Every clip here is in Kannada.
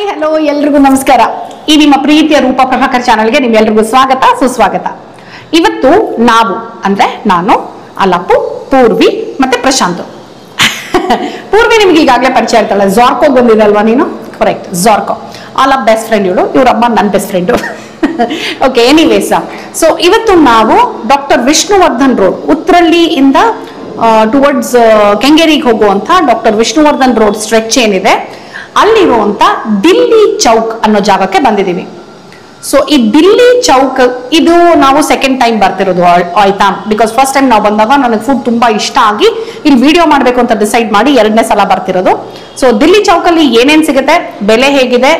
ಹಾಯ್ ಹಲೋ ಎಲ್ರಿಗೂ ನಮಸ್ಕಾರ. ಈ ನಿಮ್ಮ ಪ್ರೀತಿಯ ರೂಪ ಪ್ರಭಾಕರ್ ಚಾನಲ್ಗೆ ನಿಮ್ಮೆಲ್ರಿಗೂ ಸ್ವಾಗತ ಸುಸ್ವಾಗತ. ಇವತ್ತು ನಾವು ಅಂದ್ರೆ ನಾನು, ಅಲ್ಲಪ್ಪು, ಪೂರ್ವಿ ಮತ್ತೆ ಪ್ರಶಾಂತ್. ಪೂರ್ವಿ ನಿಮ್ಗೆ ಈಗಾಗಲೇ ಪರಿಚಯ ಇರ್ತಲ್ಲ, ಜಾರ್ಕೋ ಬಂದಿದಲ್ವಾ ನೀನು? ಕರೆಕ್ಟ್, ಜಾರ್ಕೋ. ಆಲ್ ಆಫ್ ಬೆಸ್ಟ್ ಫ್ರೆಂಡ್ ಇವಳು, ಇವರಮ್ಮ ನನ್ನ best friend. Okay, anyways, so ಇವತ್ತು ನಾವು ಡಾಕ್ಟರ್ ವಿಷ್ಣುವರ್ಧನ್ ರೋಡ್, ಉತ್ರಳ್ಳಿಯಿಂದ ಟುವರ್ಡ್ಸ್ ಕೆಂಗೇರಿಗೆ ಹೋಗುವಂತ ಡಾಕ್ಟರ್ ವಿಷ್ಣುವರ್ಧನ್ ರೋಡ್ ಸ್ಟ್ರೆಚ್ ಏನಿದೆ ಅಲ್ಲಿರುವಂತ ದಿಲ್ಲಿ ಚೌಕ್ ಅನ್ನೋ ಜಾಗಕ್ಕೆ ಬಂದಿದ್ದೀವಿ. ಸೊ ಈ ದಿಲ್ಲಿ ಚೌಕ್ ಇದು ನಾವು ಸೆಕೆಂಡ್ ಟೈಮ್ ಬರ್ತಿರೋದು, ಆಯ್ತಾ? ಬಿಕಾಸ್ ಫಸ್ಟ್ ಟೈಮ್ ನಾವು ಬಂದಾಗ ನನಗೆ ಫುಡ್ ತುಂಬಾ ಇಷ್ಟ ಆಗಿ ಇಲ್ಲಿ ವಿಡಿಯೋ ಮಾಡಬೇಕು ಅಂತ ಡಿಸೈಡ್ ಮಾಡಿ ಎರಡನೇ ಸಲ ಬರ್ತಿರೋದು. ಸೊ ದಿಲ್ಲಿ ಚೌಕಲ್ಲಿ ಏನೇನ್ ಸಿಗುತ್ತೆ, ಬೆಲೆ ಹೇಗಿದೆ,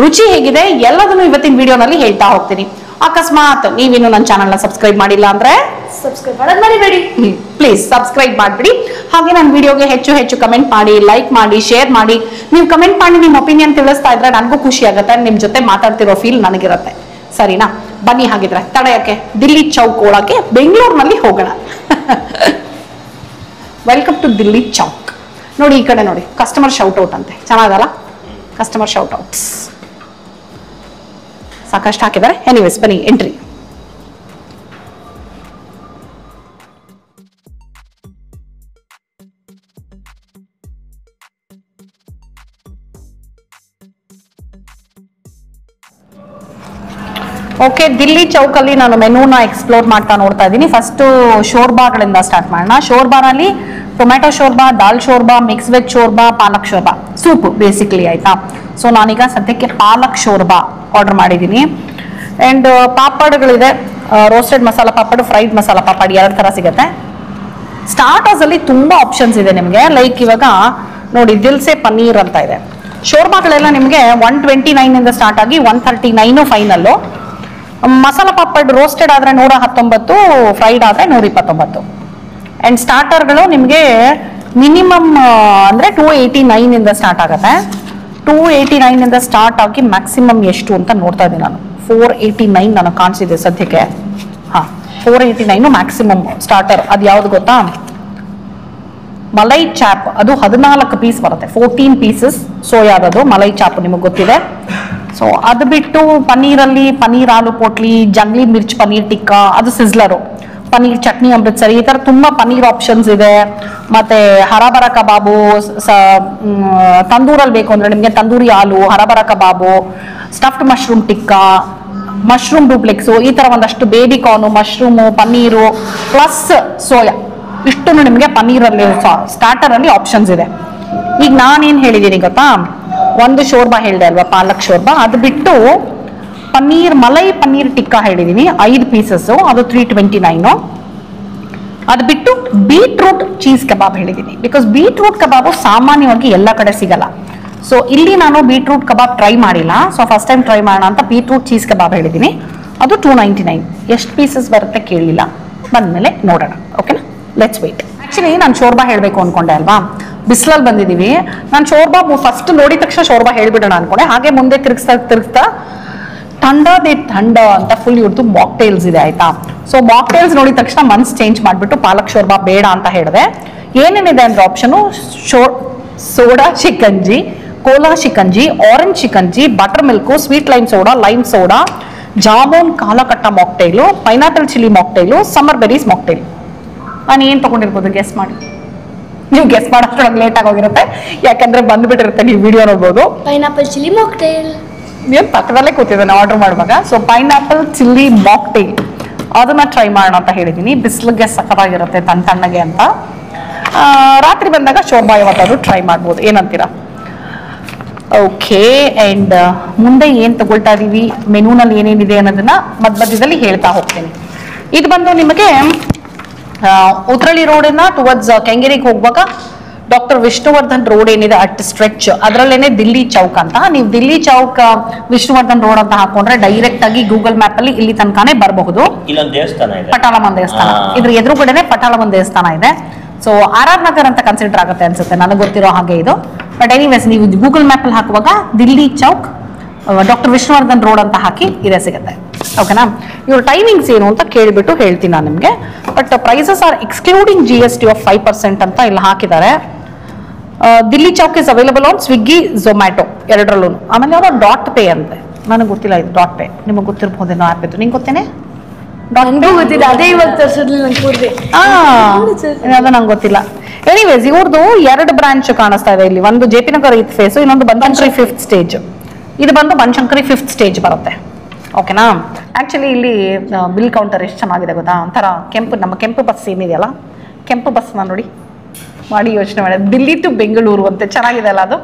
ರುಚಿ ಹೇಗಿದೆ, ಎಲ್ಲದನ್ನು ಇವತ್ತಿನ ವಿಡಿಯೋನಲ್ಲಿ ಹೇಳ್ತಾ ಹೋಗ್ತೀನಿ. ಅಕಸ್ಮಾತ್ ನೀವಿನ್ನು ನನ್ನ ಚಾನಲ್ನ ಸಬ್ಸ್ಕ್ರೈಬ್ ಮಾಡಿಲ್ಲ ಅಂದ್ರೆ ಸಬ್ಸ್ಕ್ರೈಬ್ ಮಾಡೋದು ಮರಿಬೇಡಿ, ಪ್ಲೀಸ್ ಸಬ್ಸ್ಕ್ರೈಬ್ ಮಾಡ್ಬಿಡಿ. ಹಾಗೆ ನನ್ನ ವಿಡಿಯೋಗೆ ಹೆಚ್ಚು ಹೆಚ್ಚು ಕಮೆಂಟ್ ಮಾಡಿ, ಲೈಕ್ ಮಾಡಿ, ಶೇರ್ ಮಾಡಿ. ನೀವು ಕಮೆಂಟ್ ಮಾಡಿ ನಿಮ್ಮ ಒಪಿನಿಯನ್ ತಿಳಿಸ್ತಾ ಇದ್ರೆ ನನಗೂ ಖುಷಿ ಆಗುತ್ತೆ, ನಿಮ್ ಜೊತೆ ಮಾತಾಡ್ತಿರೋ ಫೀಲ್ ನನಗಿರುತ್ತೆ. ಸರಿನಾ? ಬನ್ನಿ ಹಾಗಿದ್ರೆ ತಡೆಯಕ್ಕೆ ದಿಲ್ಲಿ ಚೌಕ್ ಒಳಗೆ ಬೆಂಗಳೂರಿನಲ್ಲಿ ಹೋಗೋಣ. Welcome to Dilli Chowk. ನೋಡಿ ಈ ಕಡೆ ನೋಡಿ, ಕಸ್ಟಮರ್ ಶೌಟ್ ಔಟ್ ಅಂತೆ, ಚೆನ್ನಾಗಲ್ಲ? ಕಸ್ಟಮರ್ ಶೌಟ್ ಔಟ್ಸ್ ಸಾಕಷ್ಟು ಹಾಕಿದ್ದಾರೆ. ಎನಿವೇಸ್ ಬನ್ನಿ, ಎಂಟ್ರಿ. ಓಕೆ, ದಿಲ್ಲಿ ಚೌಕಲ್ಲಿ ನಾನು ಮೆನೂನ ಎಕ್ಸ್ಪ್ಲೋರ್ ಮಾಡ್ತಾ ನೋಡ್ತಾ ಇದ್ದೀನಿ. ಫಸ್ಟ್ ಶೋರ್ಬಾಗಳಿಂದ ಸ್ಟಾರ್ಟ್ ಮಾಡೋಣ. ಶೋರ್ಬಾನಲ್ಲಿ tomato shorba, dal shorba, mix veg shorba, palak shorba, soup basically, ಆಯ್ತಾ? ಸೊ ನಾನೀಗ ಸದ್ಯಕ್ಕೆ ಪಾಲಕ್ ಶೋರ್ಬಾ ಆರ್ಡರ್ ಮಾಡಿದ್ದೀನಿ. ಆ್ಯಂಡ್ ಪಾಪಡ್ಗಳಿದೆ, ರೋಸ್ಟೆಡ್ ಮಸಾಲ ಪಾಪಡ್, ಫ್ರೈಡ್ ಮಸಾಲ ಪಾಪಡ್, ಎರಡು ಥರ ಸಿಗುತ್ತೆ. ಸ್ಟಾರ್ಟರ್ಸ್ ಅಲ್ಲಿ ತುಂಬಾ ಆಪ್ಷನ್ಸ್ ಇದೆ ನಿಮಗೆ. ಲೈಕ್ ಇವಾಗ ನೋಡಿ, ದಿಲ್ಸೆ ಪನ್ನೀರ್ ಅಂತ ಇದೆ. ಶೋರ್ಬಾಗಳೆಲ್ಲ ನಿಮಗೆ 129 ಇಂದ ಸ್ಟಾರ್ಟ್ ಆಗಿ 139 ಫೈನಲ್ಲು. ಮಸಾಲ ಪಾಪಡ್ ರೋಸ್ಟೆಡ್ ಆದ್ರೆ 119, ಫ್ರೈಡ್ ಆದ್ರೆ 129. ಅಂಡ್ ಸ್ಟಾರ್ಟರ್ಗಳು ನಿಮಗೆ ಮಿನಿಮಮ್ ಅಂದ್ರೆ 289 ಇಂದ ಸ್ಟಾರ್ಟ್ ಆಗುತ್ತೆ. 289 ಇಂದ ಸ್ಟಾರ್ಟ್ ಆಗಿ ಮ್ಯಾಕ್ಸಿಮಮ್ ಎಷ್ಟು ಅಂತ ನೋಡ್ತಾ ಇದ್ದೀನಿ ನಾನು. 489 ನನಗೆ ಕಾಣಿಸಿದೆ ಸದ್ಯಕ್ಕೆ. ಹಾ, 489 ಮ್ಯಾಕ್ಸಿಮಮ್ ಸ್ಟಾರ್ಟರ್. ಅದು ಯಾವ್ದು ಗೊತ್ತಾ? ಮಲೈ ಚಾಪ್, ಅದು 14 ಪೀಸ್ ಬರುತ್ತೆ, 14 ಪೀಸಸ್ ಸೋಯಾದದು ಮಲೈ ಚಾಪ್, ನಿಮಗೆ ಗೊತ್ತಿದೆ. ಸೊ ಅದು ಬಿಟ್ಟು ಪನ್ನೀರಲ್ಲಿ ಪನ್ನೀರ್ ಆಲೂ ಪೋಟ್ಲಿ, ಜಂಗ್ಲಿ ಮಿರ್ಚ್ ಪನ್ನೀರ್ ಟಿಕ್ಕಾ, ಅದು ಸಿಸ್ಲರು, ಪನ್ನೀರ್ ಚಟ್ನಿ ಅಮೃತ್ಸರಿ, ಈ ಥರ ತುಂಬ ಪನ್ನೀರ್ ಆಪ್ಷನ್ಸ್ ಇದೆ. ಮತ್ತೆ ಹರಾಬರ ಕಬಾಬು, ತಂದೂರಲ್ಲಿ ಬೇಕು ಅಂದರೆ ನಿಮಗೆ ತಂದೂರಿ ಆಲೂ, ಹರಾಬರ ಕಬಾಬು, ಸ್ಟಫ್ಡ್ ಮಶ್ರೂಮ್ ಟಿಕ್ಕಾ, ಮಶ್ರೂಮ್ ಡೂಪ್ಲೆಕ್ಸು, ಈ ಥರ ಒಂದಷ್ಟು baby corn, mushroom, paneer plus soya, ಇಷ್ಟು ನಿಮಗೆ ಪನ್ನೀರಲ್ಲಿ ಸ್ಟಾರ್ಟರಲ್ಲಿ ಆಪ್ಷನ್ಸ್ ಇದೆ. ಈಗ ನಾನೇನು ಹೇಳಿದ್ದೀನಿ ಗೊತ್ತಾ? ಒಂದು ಶೋರ್ಬಾ ಹೇಳಿದೆ ಅಲ್ವಾ, ಪಾಲಕ್ ಶೋರ್ಬಾ. ಅದು ಬಿಟ್ಟು ಪನ್ನೀರ್ ಮಲೈ ಪನ್ನೀರ್ ಟಿಕ್ಕಾ ಹೇಳಿದ್ದೀನಿ, 5 ಪೀಸಸ್ಸು, ಅದು 329. ಅದು ಬಿಟ್ಟು ಬೀಟ್ರೂಟ್ ಚೀಸ್ ಕಬಾಬ್ ಹೇಳಿದ್ದೀನಿ. ಬಿಕಾಸ್ ಬೀಟ್ರೂಟ್ ಕಬಾಬು ಸಾಮಾನ್ಯವಾಗಿ ಎಲ್ಲ ಕಡೆ ಸಿಗಲ್ಲ. ಸೊ ಇಲ್ಲಿ ನಾನು ಬೀಟ್ರೂಟ್ ಕಬಾಬ್ ಟ್ರೈ ಮಾಡಿಲ್ಲ, ಸೊ ಫಸ್ಟ್ ಟೈಮ್ ಟ್ರೈ ಮಾಡೋಣ ಅಂತ ಬೀಟ್ರೂಟ್ ಚೀಸ್ ಕಬಾಬ್ ಹೇಳಿದ್ದೀನಿ. ಅದು 299. ಎಷ್ಟು ಪೀಸಸ್ ಬರುತ್ತೆ ಕೇಳಿಲ್ಲ, ಬಂದಮೇಲೆ ನೋಡೋಣ. ಓಕೆನಾ? Let's wait. ಆಕ್ಚುಲಿ ನಾನು ಶೋರ್ಬಾ ಹೇಳಬೇಕು ಅನ್ಕೊಂಡೆ ಅಲ್ವಾ, ಬಿಸಿಲಲ್ಲಿ ಬಂದಿದ್ದೀವಿ. ನಾನು ಶೋರ್ಬಾ ಫಸ್ಟ್ ನೋಡಿದ ತಕ್ಷಣ ಶೋರ್ಬಾ ಹೇಳ್ಬಿಡೋಣ ಅನ್ಕೊಂಡೆ. ಹಾಗೆ ಮುಂದೆ ತಿರುಗಿಸ್ತಾ ಥಂಡ ಅಂತ ಫುಲ್ ಇವ್ರದ್ದು ಮಾಕ್ಟೇಲ್ಸ್ ಇದೆ, ಆಯ್ತಾ? ಸೊ ಮಾಕ್ಟೇಲ್ಸ್ ನೋಡಿದ ತಕ್ಷಣ ಮನ್ಸ್ ಚೇಂಜ್ ಮಾಡಿಬಿಟ್ಟು ಪಾಲಕ್ ಶೋರ್ಬಾ ಬೇಡ ಅಂತ ಹೇಳಿದೆ. ಏನೇನಿದೆ ಅಂದ್ರೆ option: soda shikanji, cola shikanji, orange shikanji, butter milk, sweet lime soda, lime soda, jamun kala khatta mocktail, pineapple chilli mocktail, summer berries mocktail. ನಾನು ಏನು ತಗೊಂಡಿರ್ಬೋದು ಗೆಸ್ ಮಾಡಿ? ನೀವು ಗೆಸ್ ಮಾಡೋದ್ರೊಳಗೆ ಲೇಟ್ ಆಗೋಗಿರುತ್ತೆ, ಯಾಕಂದ್ರೆ ಬಂದ್ಬಿಟ್ಟಿರುತ್ತೆ, ನೀವು ವಿಡಿಯೋ ನೋಡ್ಬೋದು. ಪೈನಾಪಲ್ ಚಿಲ್ಲಿ ಮಾಕ್ಟೇಲ್ ನೀವು ಪಕ್ಕದಲ್ಲೇ ಕೂತಿದ್ದಾನೆ ಆರ್ಡರ್ ಮಾಡುವಾಗ. ಸೊ ಪೈನಾಪಲ್ ಚಿಲ್ಲಿ ಮಾಕ್ಟೈಲ್ ಅದನ್ನ ಟ್ರೈ ಮಾಡೋಣ ಅಂತ ಹೇಳಿದ್ದೀನಿ. ಬಿಸಿಲಿಗೆ ಸಖತ್ತಾಗಿರುತ್ತೆ, ತಣ್ಣಗೆ ಅಂತ. ರಾತ್ರಿ ಬಂದಾಗ ಶೋರ್ಬಾ ಯಾವತ್ತಾದ್ರೂ ಟ್ರೈ ಮಾಡ್ಬೋದು, ಏನಂತೀರಾ? ಓಕೆ, ಆ್ಯಂಡ್ ಮುಂದೆ ಏನು ತಗೊಳ್ತಾ ಇದೀವಿ, ಮೆನೂನಲ್ಲಿ ಏನೇನಿದೆ ಅನ್ನೋದನ್ನ ಮಧ್ಯದಲ್ಲಿ ಹೇಳ್ತಾ ಹೋಗ್ತೀನಿ. ಇದು ಬಂದು ನಿಮಗೆ ಉತ್ರಳ್ಳಿ ರೋಡಿನ ಟುವರ್ಡ್ಸ್ ಕೆಂಗೇರಿಗೆ ಹೋಗುವಾಗ ಡಾಕ್ಟರ್ ವಿಷ್ಣುವರ್ಧನ್ ರೋಡ್ ಏನಿದೆ ಅಟ್ ಸ್ಟ್ರೆಚ್, ಅದರಲ್ಲೇನೆ ದಿಲ್ಲಿ ಚೌಕ್ ಅಂತ. ನೀವು ದಿಲ್ಲಿ ಚೌಕ್ ವಿಷ್ಣುವರ್ಧನ್ ರೋಡ್ ಅಂತ ಹಾಕೊಂಡ್ರೆ ಡೈರೆಕ್ಟ್ ಆಗಿ ಗೂಗಲ್ ಮ್ಯಾಪ್ ಅಲ್ಲಿ ಇಲ್ಲಿ ತನಕನೇ ಬರಬಹುದು. ಪಟಾಳಮ್ಮನ ದೇವಸ್ಥಾನ, ಇದ್ರ ಎದುರುಗಡೆನೆ ಪಟಾಳಮ್ಮನ ದೇವಸ್ಥಾನ ಇದೆ. ಸೊ RR ನಗರ್ ಅಂತ ಕನ್ಸಿಡರ್ ಆಗುತ್ತೆ ಅನ್ಸುತ್ತೆ, ನನಗೆ ಗೊತ್ತಿರೋ ಹಾಗೆ ಇದು. ಬಟ್ ಎನಿವೇಸ್, ನೀವು ಗೂಗಲ್ ಮ್ಯಾಪ್ ಅಲ್ಲಿ ಹಾಕುವಾಗ ದಿಲ್ಲಿ ಚೌಕ್ ಡಾಕ್ಟರ್ ವಿಷ್ಣುವರ್ಧನ್ ರೋಡ್ ಅಂತ ಹಾಕಿ ಇದೇ ಸಿಗುತ್ತೆ. ಓಕೆನಾ? ಇವ್ರ ಟೈಮಿಂಗ್ಸ್ ಏನು ಅಂತ ಕೇಳಿಬಿಟ್ಟು ಹೇಳ್ತೀನಿ ನಾನು ನಿಮಗೆ. But prices are excluding GST of 5% ಅಂತ ಇಲ್ಲಿ ಹಾಕಿದ್ದಾರೆ. Dilli Chowk is available on Swiggy Zomato ಎರಡರಲ್ಲೂ. ಆಮೇಲೆ ಯಾವುದೋ ಡಾಟ್ ಪೇ ಅಂತೆ, ನನಗೆ ಗೊತ್ತಿಲ್ಲ ಇದು ಡಾಟ್ ಪೇ, ನಿಮಗೆ ಗೊತ್ತಿರ್ಬೋದೇನೋ ಆ್ಯಪ್ ಇತ್ತು, ನಿಂಗೆ ಗೊತ್ತೇನೆ? ನನಗೂ ಗೊತ್ತಿಲ್ಲ, ಅದೇ ಇವಾಗ ತರಿಸಿದ್ಲಿ ನಂಗೆ ಕೂರ್ದೆ. ಅದು ನಂಗೆ ಗೊತ್ತಿಲ್ಲ. ಎನಿವೇಸ್ ಇವ್ರದ್ದು 2 ಬ್ರಾಂಚ್ ಕಾಣಿಸ್ತಾ ಇದೆ ಇಲ್ಲಿ, ಒಂದು J P Nagar 8th face, ಇನ್ನೊಂದು ಬನಶಂಕರಿ 5th ಸ್ಟೇಜ್. ಇದು ಬಂದು ಬನಶಂಕರಿ 5th ಸ್ಟೇಜ್ ಬರುತ್ತೆ. ಓಕೆನಾ? ಆ್ಯಕ್ಚುಲಿ ಇಲ್ಲಿ ಬಿಲ್ ಕೌಂಟರ್ ಎಷ್ಟು ಚೆನ್ನಾಗಿದೆ ಗೊತ್ತಾ, ಒಂಥರ ಕೆಂಪು, ನಮ್ಮ ಕೆಂಪು ಬಸ್ ಏನಿದೆಯಲ್ಲ, ಕೆಂಪು ಬಸ್ನ ನೋಡಿ ಮಾಡಿ ಯೋಚನೆ ಮಾಡಿ, ದಿಲ್ಲಿ ಟು ಬೆಂಗಳೂರು ಅಂತೆ, ಚೆನ್ನಾಗಿದೆ ಅಲ್ಲ ಅದು,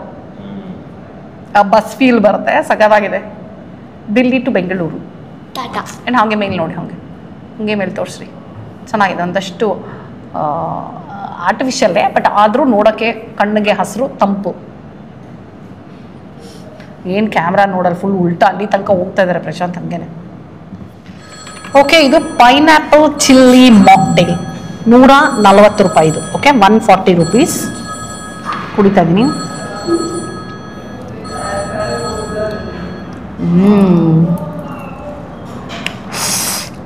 ಆ ಬಸ್ ಫೀಲ್ ಬರುತ್ತೆ, ಸಗವಾಗಿದೆ. ದಿಲ್ಲಿ ಟು ಬೆಂಗಳೂರು. ಟಾಟಾ. ಏನು ಹಾಗೆ ಮೇಲೆ ನೋಡಿ, ಹಾಗೆ ಮೇಲೆ ತೋರಿಸ್ರಿ, ಚೆನ್ನಾಗಿದೆ. ಒಂದಷ್ಟು ಆರ್ಟಿಫಿಷಿಯಲ್ಲೇ, ಬಟ್ ಆದರೂ ನೋಡೋಕ್ಕೆ ಕಣ್ಣಿಗೆ ಹಸಿರು, ತಂಪು. ಏನು ಕ್ಯಾಮ್ರಾ ನೋಡಲ್ಲ, ಫುಲ್ ಉಲ್ಟಾ ಅಲ್ಲಿ ತನಕ ಹೋಗ್ತಾ ಇದ್ದಾರೆ ಪ್ರಶಾಂತ್ ಹಂಗೇನೆ. ಓಕೆ, ಇದು ಪೈನಾಪಲ್ ಚಿಲ್ಲಿ ಮಾಕ್ಟೇಲ್, 140 ರೂಪಾಯಿ ಇದು. ಓಕೆ, 140 ರೂಪೀಸ್ ಕುಡಿತಾ ಇದ್ದೀನಿ.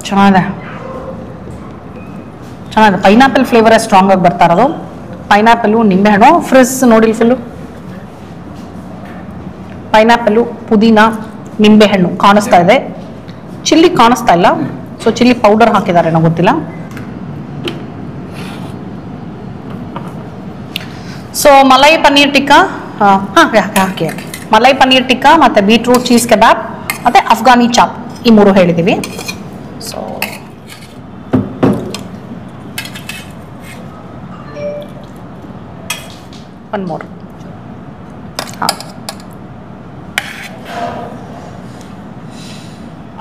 ಚೆನ್ನಾಗಿದೆ, ಚೆನ್ನಾಗಿದೆ. ಪೈನಾಪಲ್ ಫ್ಲೇವರೇ ಸ್ಟ್ರಾಂಗ್ ಆಗಿ ಬರ್ತಾ ಇರೋದು. ಪೈನಾಪಲು, ನಿಂಬೆಹಣ್ಣು, ಫ್ರಿಸ್ ನೋಡಿ ಫುಲ್ಲು, ಪೈನಾಪಲು, ಪುದೀನ, ನಿಂಬೆಹಣ್ಣು ಕಾಣಿಸ್ತಾ ಇದೆ. ಚಿಲ್ಲಿ ಕಾಣಿಸ್ತಾ ಇಲ್ಲ, ಸೊ ಚಿಲ್ಲಿ ಪೌಡರ್ ಹಾಕಿದ್ದಾರೆ ಏನೋ ಗೊತ್ತಿಲ್ಲ. ಸೊ ಮಲೈ ಪನ್ನೀರ್ ಟಿಕ್ಕಾ, ಹಾಕಿ ಮಲೈ ಪನ್ನೀರ್ ಟಿಕ್ಕಾ, ಮತ್ತು ಬೀಟ್ರೂಟ್ ಚೀಸ್ ಕೆಬಾಬ್, ಮತ್ತು ಅಫ್ಘಾನಿ ಚಾಪ್, ಈ 3 ಹೇಳಿದ್ದೀವಿ. So one more. ಹಾಂ,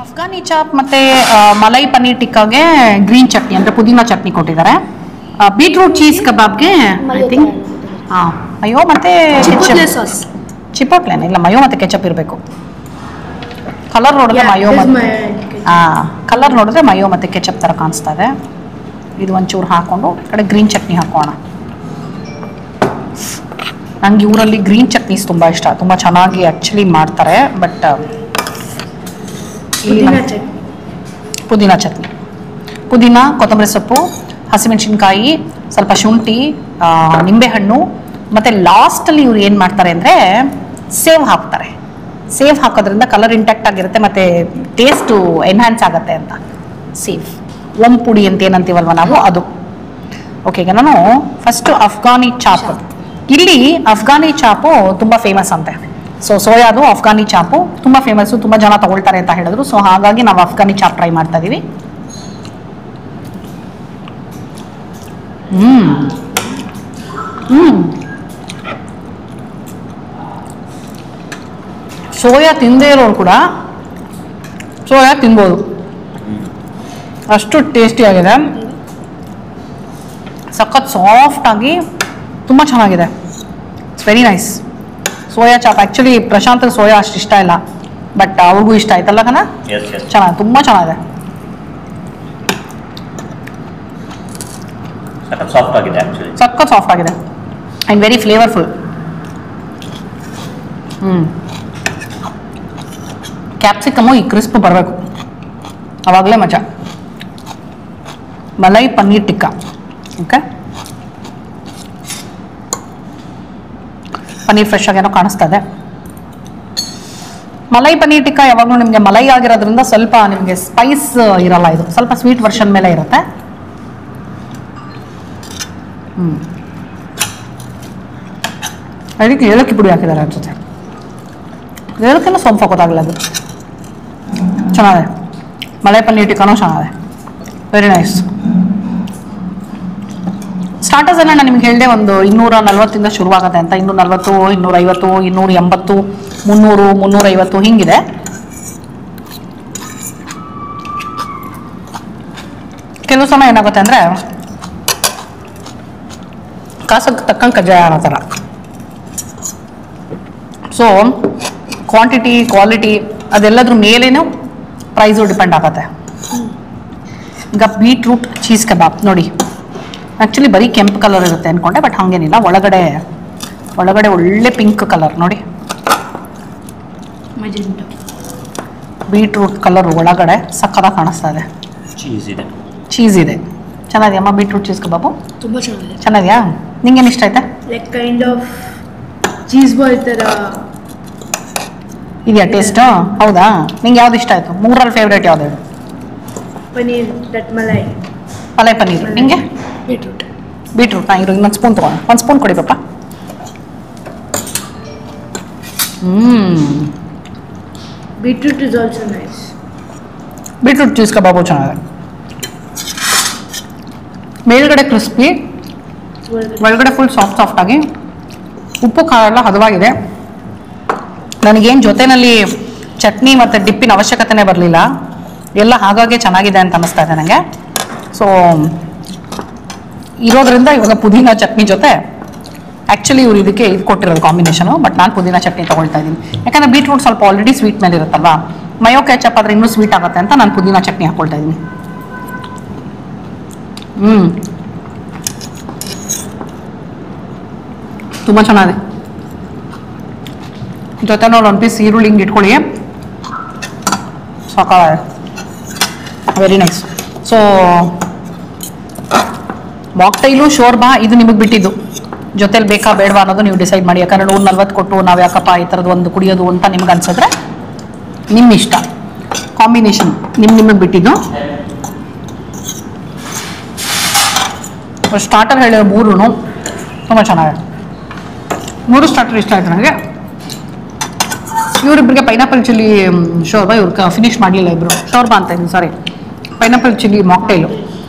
ಅಫ್ಘಾನಿ ಚಾಪ್ ಮತ್ತು ಮಲೈ ಪನ್ನೀರ್ ಟಿಕ್ಕಾಗೆ ಗ್ರೀನ್ ಚಟ್ನಿ ಅಂದರೆ ಪುದೀನ ಚಟ್ನಿ ಕೊಟ್ಟಿದ್ದಾರೆ. ಬೀಟ್ರೂಟ್ ಚೀಸ್ ಕಬಾಬ್ಗೆ ಐ ಥಿಂಕ್ ಮಯೋ ಮತ್ತು ಸಾಸ್, ಚಿಪೋಟ್ಲೇನೆ ಇಲ್ಲ, ಮಯೋ ಮತ್ತು ಕೆಚಪ್ ಇರಬೇಕು. ಕಲರ್ ನೋಡಿದ್ರೆ ಮಯೋ ಕಲರ್ ನೋಡಿದ್ರೆ ಮಯೋ ಮತ್ತು ಕೆಚಪ್ ಥರ ಕಾಣಿಸ್ತಾ ಇದೆ. ಇದು ಒಂಚೂರು ಹಾಕ್ಕೊಂಡು ಈ ಕಡೆ ಗ್ರೀನ್ ಚಟ್ನಿ ಹಾಕೋಣ. ನಂಗೆ ಇವರಲ್ಲಿ ಗ್ರೀನ್ ಚಟ್ನೀಸ್ ತುಂಬ ಇಷ್ಟ, ತುಂಬ ಚೆನ್ನಾಗಿ ಆ್ಯಕ್ಚುಲಿ ಮಾಡ್ತಾರೆ. ಬಟ್ ಪುದೀನ ಚಟ್ನಿ, ಪುದೀನ, ಕೊತ್ತಂಬರಿ ಸೊಪ್ಪು, ಹಸಿಮೆಣಸಿನ್ಕಾಯಿ, ಸ್ವಲ್ಪ ಶುಂಠಿ, ನಿಂಬೆಹಣ್ಣು, ಮತ್ತು ಲಾಸ್ಟಲ್ಲಿ ಇವ್ರು ಏನು ಮಾಡ್ತಾರೆ ಅಂದರೆ ಸೇವ್ ಹಾಕ್ತಾರೆ. ಸೇವ್ ಹಾಕೋದ್ರಿಂದ ಕಲರ್ ಇಂಟ್ಯಾಕ್ಟ್ ಆಗಿರುತ್ತೆ ಮತ್ತು ಟೇಸ್ಟು ಎನ್ಹ್ಯಾನ್ಸ್ ಆಗುತ್ತೆ ಅಂತ. ಸೇವ್ ಪುಡಿ ಅಂತ ಏನಂತೀವಲ್ವ ನಾವು, ಅದು. ಓಕೆ, ಈಗ ನಾನು ಫಸ್ಟು ಅಫ್ಘಾನಿ ಚಾಪ್. ಇಲ್ಲಿ ಅಫ್ಘಾನಿ ಚಾಪು ತುಂಬ ಫೇಮಸ್ ಅಂತೆ. ಸೊ ಸೋಯಾದು ಅಫ್ಘಾನಿ ಚಾಪು ತುಂಬ ಫೇಮಸ್ಸು, ತುಂಬ ಜನ ತಗೊಳ್ತಾರೆ ಅಂತ ಹೇಳಿದ್ರು. ಸೊ ಹಾಗಾಗಿ ನಾವು ಅಫ್ಘಾನಿ ಚಾಪ್ ಟ್ರೈ ಮಾಡ್ತಾ ಇದ್ದೀವಿ. ಸೋಯಾ ತಿಂದೇ ಇರೋರು ಕೂಡ ಸೋಯಾ ತಿನ್ಬೋದು, ಅಷ್ಟು ಟೇಸ್ಟಿಯಾಗಿದೆ. ಸಖತ್ ಸಾಫ್ಟಾಗಿ ತುಂಬ ಚೆನ್ನಾಗಿದೆ. It's very nice. Soya chop actually ಪ್ರಶಾಂತ್ಗೆ ಸೋಯಾ ಅಷ್ಟು ಇಷ್ಟ ಇಲ್ಲ, ಬಟ್ ಅವ್ರಿಗೂ ಇಷ್ಟ ಆಯ್ತಲ್ಲ ಕಣ. ಚೆನ್ನಾಗಿ, ತುಂಬ ಚೆನ್ನಾಗಿದೆ. ಸಖತ್ ಸಾಫ್ಟ್ ಆಗಿದೆ ಆ್ಯಂಡ್ ವೆರಿ ಫ್ಲೇವರ್ಫುಲ್. ಕ್ಯಾಪ್ಸಿಕಮು ಈ ಕ್ರಿಸ್ಪ್ ಬರಬೇಕು, ಆವಾಗಲೇ ಮಜಾ. ಮಲೈ ಪನ್ನೀರ್ ಟಿಕ್ಕಾ. ಓಕೆ, ಪನ್ನೀರ್ ಫ್ರೆಶ್ ಆಗೇನೋ ಕಾಣಿಸ್ತಾ ಇದೆ. ಮಲೈ ಪನ್ನೀರ್ ಟಿಕ್ಕಾ ಯಾವಾಗಲೂ ನಿಮಗೆ ಮಲೈ ಆಗಿರೋದ್ರಿಂದ ಸ್ವಲ್ಪ ನಿಮಗೆ ಸ್ಪೈಸ್ ಇರಲ್ಲ, ಇದು ಸ್ವಲ್ಪ ಸ್ವೀಟ್ ವರ್ಷನ್ ಮೇಲೆ ಇರುತ್ತೆ. ಅದಕ್ಕೆ ಏಲಕ್ಕಿ ಪುಡಿ ಹಾಕಿದ್ದಾರೆ ಅನ್ಸುತ್ತೆ. ಏಲಕ್ಕಿನ ಸೊಂಪು ಗೊತ್ತಾಗಲ್ಲ, ಅದು ಚೆನ್ನಾಗಿದೆ. ಮಲೈ ಪನ್ನೀರ್ ಟಿಕ್ಕಾನೂ ಚೆನ್ನಾಗಿದೆ, ವೆರಿ ನೈಸ್. ಸ್ಟಾರ್ಟರ್ಸ್ ಎಲ್ಲ ನಾನು ನಿಮ್ಗೆ ಹೇಳಿದೆ ಒಂದು 240ಇಂದ ಶುರುವಾಗುತ್ತೆ ಅಂತ. 240, 250, 280, 300, 350 ಹಿಂಗಿದೆ. ಕೆಲವು ಸಮಯ ಏನಾಗುತ್ತೆ ಅಂದರೆ ಕಾಸಕ್ಕೆ ತಕ್ಕಂಗೆ ಕಜ್ಜಾಯ ಅನ್ನೋ ಥರ. ಸೊ ಕ್ವಾಂಟಿಟಿ, ಕ್ವಾಲಿಟಿ ಅದೆಲ್ಲದ್ರ ಮೇಲೇನೂ ಪ್ರೈಸು ಡಿಪೆಂಡ್ ಆಗುತ್ತೆ. ಈಗ ಬೀಟ್ರೂಟ್ ಚೀಸ್ ಕಬಾಬ್ ನೋಡಿ, ಆ್ಯಕ್ಚುಲಿ ಬರೀ ಕೆಂಪು ಕಲರ್ ಇರುತ್ತೆ ಅಂದ್ಕೊಂಡೆ, ಬಟ್ ಹಾಗೇನಿಲ್ಲ. ಒಳಗಡೆ ಒಳ್ಳೆ ಪಿಂಕ್ ಕಲರ್ ನೋಡಿ, ಬೀಟ್ರೂಟ್ ಕಲರ್ ಒಳಗಡೆ ಸಕ್ಕತ್ತಾಗಿ ಕಾಣಿಸ್ತಾ ಇದೆ. ಚೀಸ್ ಇದೆ, ಚೆನ್ನಾಗಿದೆಯಮ್ಮ ಬೀಟ್ರೂಟ್ ಚೀಸ್ ಕಬಾಬು? ತುಂಬ ಚೆನ್ನಾಗಿದೆ. ಚೆನ್ನಾಗಿದೆಯಾ? ನಿಂಗೇನು ಇಷ್ಟ ಆಯ್ತಾ? Like kind of cheese ball ಥರ ಇದೆಯಾ ಟೇಸ್ಟು? ಹೌದಾ, ನಿಂಗೆ ಯಾವ್ದು ಇಷ್ಟ ಆಯಿತು? ಮೂರಲ್ಲಿ ಫೇವ್ರೇಟ್ ಯಾವುದು? ಪನೀರ್ ದಟ್ ಮಲೈ ಮಲೈ ಪನ್ನೀರ್. ನಿಂಗೆ ಬೀಟ್ರೂಟ್. ಬೀಟ್ರೂಟ್ನ ಇರೋ ಇನ್ನೊಂದು ಸ್ಪೂನ್ ತೊಗೊಳ, ಒಂದು ಸ್ಪೂನ್ ಕೊಡಿ ಪಾಪ. Beetroot is also nice. Beetroot cheese kebab ಚೆನ್ನಾಗಿದೆ. ಮೇಲ್ಗಡೆ ಕ್ರಿಸ್ಪಿ, ಒಳಗಡೆ ಫುಲ್ ಸಾಫ್ಟ್ ಆಗಿ, ಉಪ್ಪು ಖಾರ ಎಲ್ಲ ಹದವಾಗಿದೆ. ನನಗೇನು ಜೊತೆಯಲ್ಲಿ ಚಟ್ನಿ ಮತ್ತು ಡಿಪ್ಪಿನ ಅವಶ್ಯಕತೆನೇ ಬರಲಿಲ್ಲ, ಎಲ್ಲ ಹಾಗಾಗಿ ಚೆನ್ನಾಗಿದೆ ಅಂತ ಅನ್ನಿಸ್ತಾ ಇದೆ ನನಗೆ. ಸೊ ಇರೋದ್ರಿಂದ ಇವಾಗ ಪುದೀನ ಚಟ್ನಿ ಜೊತೆ ಆ್ಯಕ್ಚುಲಿ ಇವ್ರು ಇದಕ್ಕೆ ಇದು ಕೊಟ್ಟಿರೋದು ಕಾಂಬಿನೇಷನು, ಬಟ್ ನಾನು ಪುದೀನ ಚಟ್ನಿ ತೊಗೊಳ್ತಾ ಇದ್ದೀನಿ. ಯಾಕಂದರೆ ಬೀಟ್ರೂಟ್ ಸ್ವಲ್ಪ ಆಲ್ರೆಡಿ ಸ್ವೀಟ್ ಮೇಲೆ ಇರುತ್ತಲ್ವಾ, ಮಯೋ ಕೆಚಪ್ ಆದರೆ ಇನ್ನೂ ಸ್ವೀಟ್ ಆಗುತ್ತೆ ಅಂತ ನಾನು ಪುದೀನ ಚಟ್ನಿ ಹಾಕ್ಕೊಳ್ತಾ ಇದ್ದೀನಿ. ತುಂಬ ಚೆನ್ನಾಗಿದೆ. ಜೊತೆ ನೋಡಿ ಒಂದು ಪೀಸ್ ಈರುಳ್ಳಿ ಹಿಂಗೆ ಇಟ್ಕೊಳ್ಳಿ, ಸಾಕಾಗಿದೆ. Very nice. ಸೊ ಮಾಕ್ಟೈಲು ಶೋರ್ಬಾ ಇದು ನಿಮಗೆ ಬಿಟ್ಟಿದ್ದು, ಜೊತೆಲಿ ಬೇಕಾ ಬೇಡವಾ ಅನ್ನೋದು ನೀವು ಡಿಸೈಡ್ ಮಾಡಿ. ಯಾಕಂದರೆ 140 ಕೊಟ್ಟು ನಾವು ಯಾಕಪ್ಪ ಈ ಥರದ್ದು ಒಂದು ಕುಡಿಯೋದು ಅಂತ ನಿಮ್ಗೆ ಅನ್ಸಿದ್ರೆ ನಿಮ್ಮ ಇಷ್ಟ, ಕಾಂಬಿನೇಷನ್ ನಿಮಗೆ ಬಿಟ್ಟಿದ್ದು. ಸ್ಟಾರ್ಟರ್ ಹೇಳಿರೋ 3 ತುಂಬ ಚೆನ್ನಾಗಿದೆ. 3 ಸ್ಟಾರ್ಟರ್ ಇಷ್ಟ ಆಯ್ತು ನನಗೆ. ಇವರಿಬ್ಬರಿಗೆ ಪೈನಾಪಲ್ ಚಿಲ್ಲಿ ಶೋರ್ಬಾ ಇವ್ರು ಫಿನಿಶ್ ಮಾಡಲಿಲ್ಲ. ಇಬ್ಬರು ಶೋರ್ಬಾ ಅಂತ ಇದ್ದೀನಿ, ಸಾರಿ, ಪೈನಾಪಲ್ ಚಿಲ್ಲಿ ಮಾಕ್ಟೈಲು,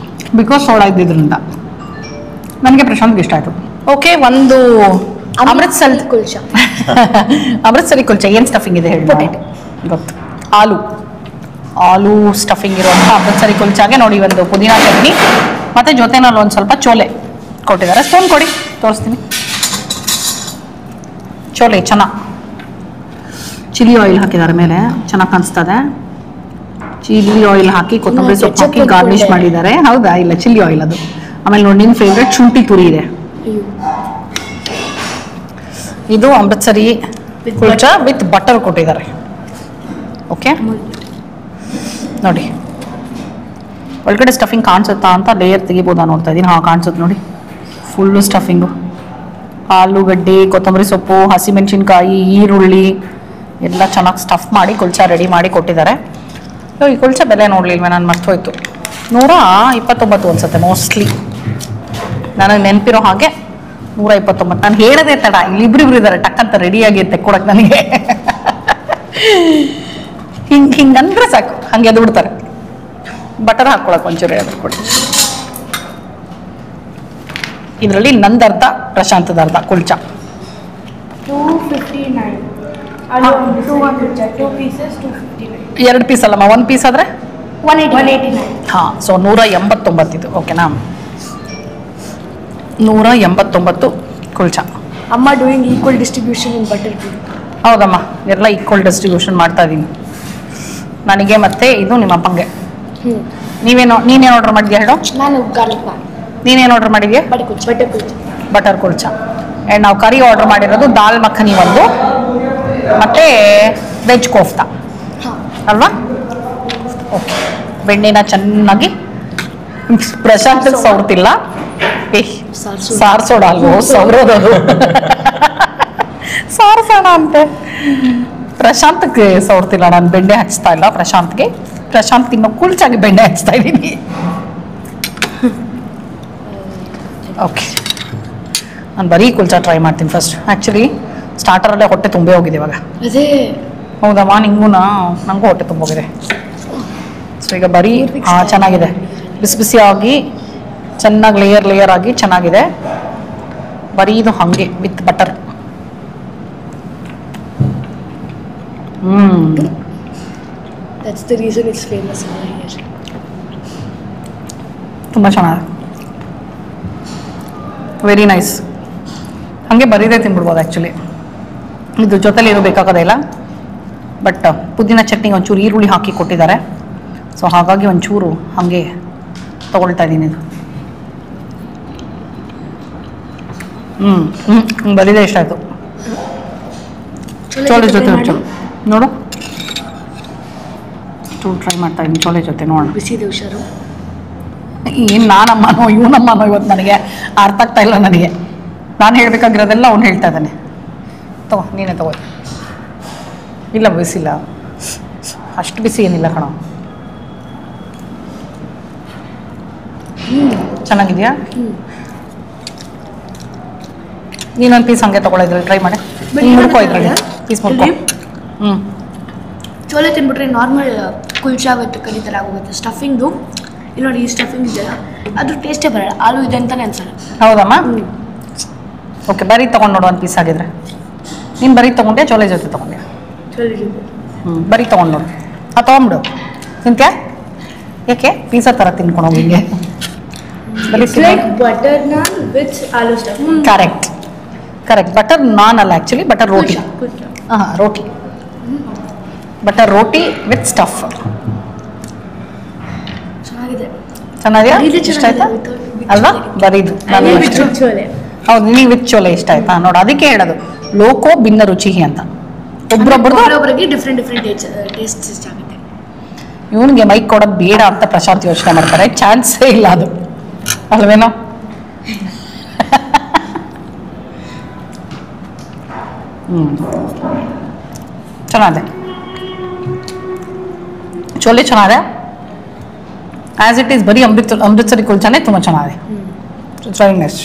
ಬಿಕಾಸ್ ಸೋಡಾ ಇದ್ದಿದ್ದರಿಂದ. ನನಗೆ ಪ್ರಶಾಂತ್ಗೆ ಇಷ್ಟ ಆಯಿತು. ಓಕೆ, ಒಂದು ಅಮೃತ್ಸರ್ ಕುಲ್ಚಾ. ಅಮೃತ್ಸರಿ ಕುಲ್ಚಾ ಏನು ಸ್ಟಫಿಂಗ್ ಇದೆ ಹೇಳಿ? ಗೊತ್ತು, ಆಲೂ ಸ್ಟಫಿಂಗ್ ಇರುವಂಥ ಅಮೃತ್ಸರಿ ಕುಲ್ಚಾಗೆ ನೋಡಿ ಒಂದು ಪುದೀನ ಚಟ್ನಿ ಮತ್ತು ಜೊತೆನಲ್ಲಿ ಒಂದು ಸ್ವಲ್ಪ ಚೋಲೆ ಕೊಟ್ಟಿದ್ದಾರೆ. ಸ್ಪೂನ್ ಕೊಡಿ, ತೋರಿಸ್ತೀನಿ. ಚೋಲೆ ಚೆನ್ನಾಗಿ ಚಿಲ್ಲಿ ಆಯಿಲ್ ಹಾಕಿದ್ದಾರೆ ಮೇಲೆ, ಚೆನ್ನಾಗಿ ಕಾಣಿಸ್ತದೆ. ಚಿಲ್ಲಿ ಆಯಿಲ್ ಹಾಕಿ ಕೊತ್ತಂಬರಿ ಸೊಪ್ಪು ಹಾಕಿ ಗಾರ್ನಿಷ್ ಮಾಡಿದ್ದಾರೆ. ಹೌದಾ? ಇಲ್ಲ, ಚಿಲ್ಲಿ ಆಯಿಲ್ ಅದು. ಆಮೇಲೆ ನೋಡಿ ನಿನ್ನ ಫೇವ್ರೆಟ್ ಶುಂಠಿ ತುರಿ ಇದೆ. ಇದು ಅಮೃತ್ಸರಿ ಕುಲ್ಚಾ ವಿತ್ ಬಟರ್ ಕೊಟ್ಟಿದ್ದಾರೆ. ಓಕೆ ನೋಡಿ, ಒಳಗಡೆ ಸ್ಟಫಿಂಗ್ ಕಾಣಿಸುತ್ತಾ ಅಂತ ಲೇಯರ್ ತೆಗಿಬೋದಾ ನೋಡ್ತಾ ಇದ್ದೀನಿ. ಹಾಂ, ಕಾಣಿಸುತ್ತೆ ನೋಡಿ, ಫುಲ್ಲು ಸ್ಟಫಿಂಗು. ಆಲೂಗಡ್ಡೆ, ಕೊತ್ತಂಬರಿ ಸೊಪ್ಪು, ಹಸಿಮೆಣಸಿನ್ಕಾಯಿ, ಈರುಳ್ಳಿ ಎಲ್ಲ ಚೆನ್ನಾಗಿ ಸ್ಟಫ್ ಮಾಡಿ ಕುಲ್ಚಾ ರೆಡಿ ಮಾಡಿ ಕೊಟ್ಟಿದ್ದಾರೆ. ಈ ಕುಲ್ಚಾ ಬೆಲೆ ನೋಡಲಿಲ್ವೇ, ನಾನು ಮರ್ತೋಯ್ತು. 129 ಅನ್ಸುತ್ತೆ ಮೋಸ್ಟ್ಲಿ, ನನಗೆ ನೆನಪಿರೋ ಹಾಗೆ 129. ನಾನು ಹೇಳೋದೇ ತಡ, ಇಲ್ಲಿಬ್ರಿಬ್ರು ಇದ್ದಾರೆ ಟಕ್ಕಂತ ರೆಡಿಯಾಗಿ ತೆಕ್ಕೊಡಕ್ಕೆ ನನಗೆ. ಹಿಂಗೆ ಅಂದರೆ ಸಾಕು, ಹಾಗೆ ಎದ್ದು ಬಿಡ್ತಾರೆ. ಬಟರ್ ಹಾಕ್ಕೊಳಕ್ಕೆ ಒಂಚೂರು ಎದ್ದು ಕೊಡಿ. ಇದರಲ್ಲಿ ನಂದರ್ಧ ಪ್ರಶಾಂತದ ಅರ್ಧ ಕುಲ್ಚಾ. 259. 2 pieces 259. 2 ಪೀಸ್ ಅಲ್ಲಮ್ಮ, 1 ಪೀಸ್ ಆದರೆ 189. ಹಾಂ, ಸೊ 189 ಇದು. ಓಕೆನಾ? 189 ಕುಲ್ಚಾ. ಅಮ್ಮ ಡೂಯಿಂಗ್ ಈಕ್ವಲ್ ಡಿಸ್ಟ್ರಿಬ್ಯೂಷನ್ ಇನ್ ಬಟರ್. ಹೌದಮ್ಮ, ಎಲ್ಲ ಈಕ್ವಲ್ ಡಿಸ್ಟ್ರಿಬ್ಯೂಷನ್ ಮಾಡ್ತಾ ಇದ್ದೀನಿ. ನನಗೆ ಮತ್ತೆ ಇದು ನಿಮ್ಮ ಅಪ್ಪಂಗೆ. ನೀನೇನು ಆರ್ಡರ್ ಮಾಡಿದ್ಯಾ ಹೇಳು? ನಾನು ಗಾರ್ಲಿಕ್ ನಾನ್. ನೀನೇನು ಆರ್ಡರ್ ಮಾಡಿದ್ಯಾ? ಬಟರ್ ಕುಲ್ಚಾ. ಆ್ಯಂಡ್ ನಾವು ಕರಿ ಆರ್ಡರ್ ಮಾಡಿರೋದು ದಾಲ್ ಮಖನಿ ಒಂದು, ಮತ್ತು ವೆಜ್ ಕೋಫ್ತಾ ಅಲ್ವಾ? ಓಕೆ, ಬೆಣ್ಣೆನ ಚೆನ್ನಾಗಿ ಪ್ರಶಾಂತಕ್ಕೆ ಸವರ್ತಿಲ್ಲ. ಸಾರ್ಸೋಣ ಅಲ್ವೋ, ಸವರೋದದು ಸಾರ್ಸೋಣ ಅಂತೆ. ಪ್ರಶಾಂತಕ್ಕೆ ಸವರ್ತಿಲ್ಲ, ನಾನು ಬೆಣ್ಣೆ ಹಚ್ತಾ ಇಲ್ಲ ಪ್ರಶಾಂತ್ಗೆ. ಪ್ರಶಾಂತ್ ಇನ್ನೂ ಕುಲ್ಚಾಗಿ ಬೆಣ್ಣೆ ಹಚ್ತಾ ಇದ್ದೀನಿ. ಓಕೆ, ನಾನು ಬರೀ ಕುಲ್ಚಾ ಟ್ರೈ ಮಾಡ್ತೀನಿ ಫಸ್ಟ್. ಆ್ಯಕ್ಚುಲಿ ಸ್ಟಾರ್ಟರಲ್ಲೇ ಹೊಟ್ಟೆ ತುಂಬೇ ಹೋಗಿದೆ ಇವಾಗ. ಅದೇ ಹೌದಮ್ಮ, ನನಗೂ ಹೊಟ್ಟೆ ತುಂಬೋಗಿದೆ. ಸೊ ಈಗ ಬರೀ ಚೆನ್ನಾಗಿದೆ, ಬಿಸಿ ಬಿಸಿಯಾಗಿ ಚೆನ್ನಾಗಿ ಲೇಯರ್ ಆಗಿ ಚೆನ್ನಾಗಿದೆ. ಬರೀ ಇದು ಹಾಗೆ with butter. That's the reason it's famous over here. ತುಂಬ ಚೆನ್ನಾಗಿದೆ, ವೆರಿ ನೈಸ್. ಹಾಗೆ ಬರೀದೇ ತಿನ್ಬಿಡ್ಬೋದು ಆ್ಯಕ್ಚುಲಿ. ಇದು ಜೊತೆಲಿ ಏನು ಬೇಕಾಗೋದೇ ಇಲ್ಲ. ಬಟ್ ಪುದೀನ ಚಟ್ನಿಗೆ ಒಂಚೂರು ಈರುಳ್ಳಿ ಹಾಕಿ ಕೊಟ್ಟಿದ್ದಾರೆ, ಸೊ ಹಾಗಾಗಿ ಒಂಚೂರು ಹಾಗೆ ತೊಗೊಳ್ತಾ ಇದ್ದೀನಿ. ಇದು ಬರೀದೇ ಇಷ್ಟ ಆಯಿತು. ಚೋಲೆ ಜೊತೆ ಒಂಚೂರು ನೋಡು, ಚೂರು ಟ್ರೈ ಮಾಡ್ತಾ ಇದ್ದೀನಿ ಚೋಲೆ ಜೊತೆ. ನೋಡೋಣ, ಬಿಸಿದೆ ಹುಷಾರು. ಏನು ನಾನಮ್ಮನೋ ಇವನಮ್ಮನೋ ಇವತ್ತು ನನಗೆ ಅರ್ಥ ಆಗ್ತಾ ಇಲ್ಲ ನನಗೆ. ನಾನು ಹೇಳ್ಬೇಕಾಗಿರೋದೆಲ್ಲ ಅವ್ನು ಹೇಳ್ತಾ ಇದ್ದಾನೆ. ತಗೋ, ನೀನೇ ತಗೋ. ಇಲ್ಲ ಬಿಸಿಲ್ಲ, ಅಷ್ಟು ಬಿಸಿ ಏನಿಲ್ಲ ಕಣ. ಚೆನ್ನಾಗಿದೆಯಾ? ನೀನೊಂದು ಪೀಸ್ ಹಂಗೆ ತಗೊಳ್ಳೋದ್ರಲ್ಲಿ ಟ್ರೈ ಮಾಡಿ. ಮುಡ್ಕೋ ಇದ್ರಲ್ಲಿ ಪೀಸ್ ಮುಡ್ಕೋ. ಚೋಲೆ ತಿನ್ಬಿಟ್ರೆ ನಾರ್ಮಲ್ ಕುಲ್ಚಾ ವಿತ್ ಕರಿ ಥರ ಆಗೋಗುತ್ತೆ. ಸ್ಟಫಿಂಗು ಇಲ್ಲಿ ನೋಡಿ, ಈ ಸ್ಟಫಿಂಗ್ ಇದೆಯಲ್ಲ ಅದು ಟೇಸ್ಟೇ ಬರಲ್ಲ. ಆಲೂ ಇದೆ ಅಂತಲೇ ಅನ್ಸಲ್ಲ. ಹೌದಮ್ಮ? ಓಕೆ, ಬರೀ ತೊಗೊಂಡು ನೋಡು ಒಂದು ಪೀಸ್ ಆಗಿದ್ರೆ. ನೀನು ಬರೀ ತೊಗೊಂಡೆ ಚೋಲೆ ಜೊತೆ ತೊಗೊಂಡೆ? ಬರೀ ತೊಗೊಂಡು ನೋಡು. ತೊಗೊಂಬಿಡು. ತಿಂತ್ಯಾ? ಯಾಕೆ ಪಿಜ್ಜಾ ಥರ ತಿನ್ಕೊಂಡು ಹೋಗಿ ಹಿಂಗೆ ಬರೀ butter naan with aloo stuff. Correct correct. Butter naan ಅಲ್ಲ, ಆ್ಯಕ್ಚುಲಿ ಬಟರ್ ರೋಟಿ. ಹಾಂ, roti, butter roti with stuff. ಚೆನ್ನಾಗಿದೆ. ಚೆನ್ನಾಗಿದೆಯಾ? ಇಷ್ಟ ಆಯ್ತಾ ಅಲ್ವಾ? ಬರೀದು ಹೌದು, ನೀವು ವಿತ್ ಚೋಲೆ ಇಷ್ಟ ಆಯ್ತಾ? ನೋಡು, ಅದಕ್ಕೆ ಹೇಳೋದು ಲೋಕೋ ಭಿನ್ನ ರುಚಿ ಅಂತ. ಒಬ್ಬೊಬ್ಬರಿಗೆ ಡಿಫ್ರೆಂಟ್ ಡಿಫ್ರೆಂಟ್ ಟೇಸ್ಟ್ ಇಷ್ಟ ಆಗುತ್ತೆ. ಇವನಿಗೆ ಮೈಕ್ ಕೊಡೋದು ಬೇಡ ಅಂತ ಪ್ರಶಾಂತ್ ಯೋಚನೆ ಮಾಡ್ತಾರೆ. ಚಾನ್ಸೇ ಇಲ್ಲ ಅದು, ಅಲ್ವೇನೋ? ಚೆನ್ನಾಗಿದೆ, ಚೋಲೆ ಚೆನ್ನಾಗಿದೆ. ಆಸ್ ಇಟ್ ಈಸ್ ಬರೀ ಅಮೃತ್ಸರಿ ಕುಲ್ಚಾನೆ ತುಂಬ ಚೆನ್ನಾಗಿದೆ. It's very nice.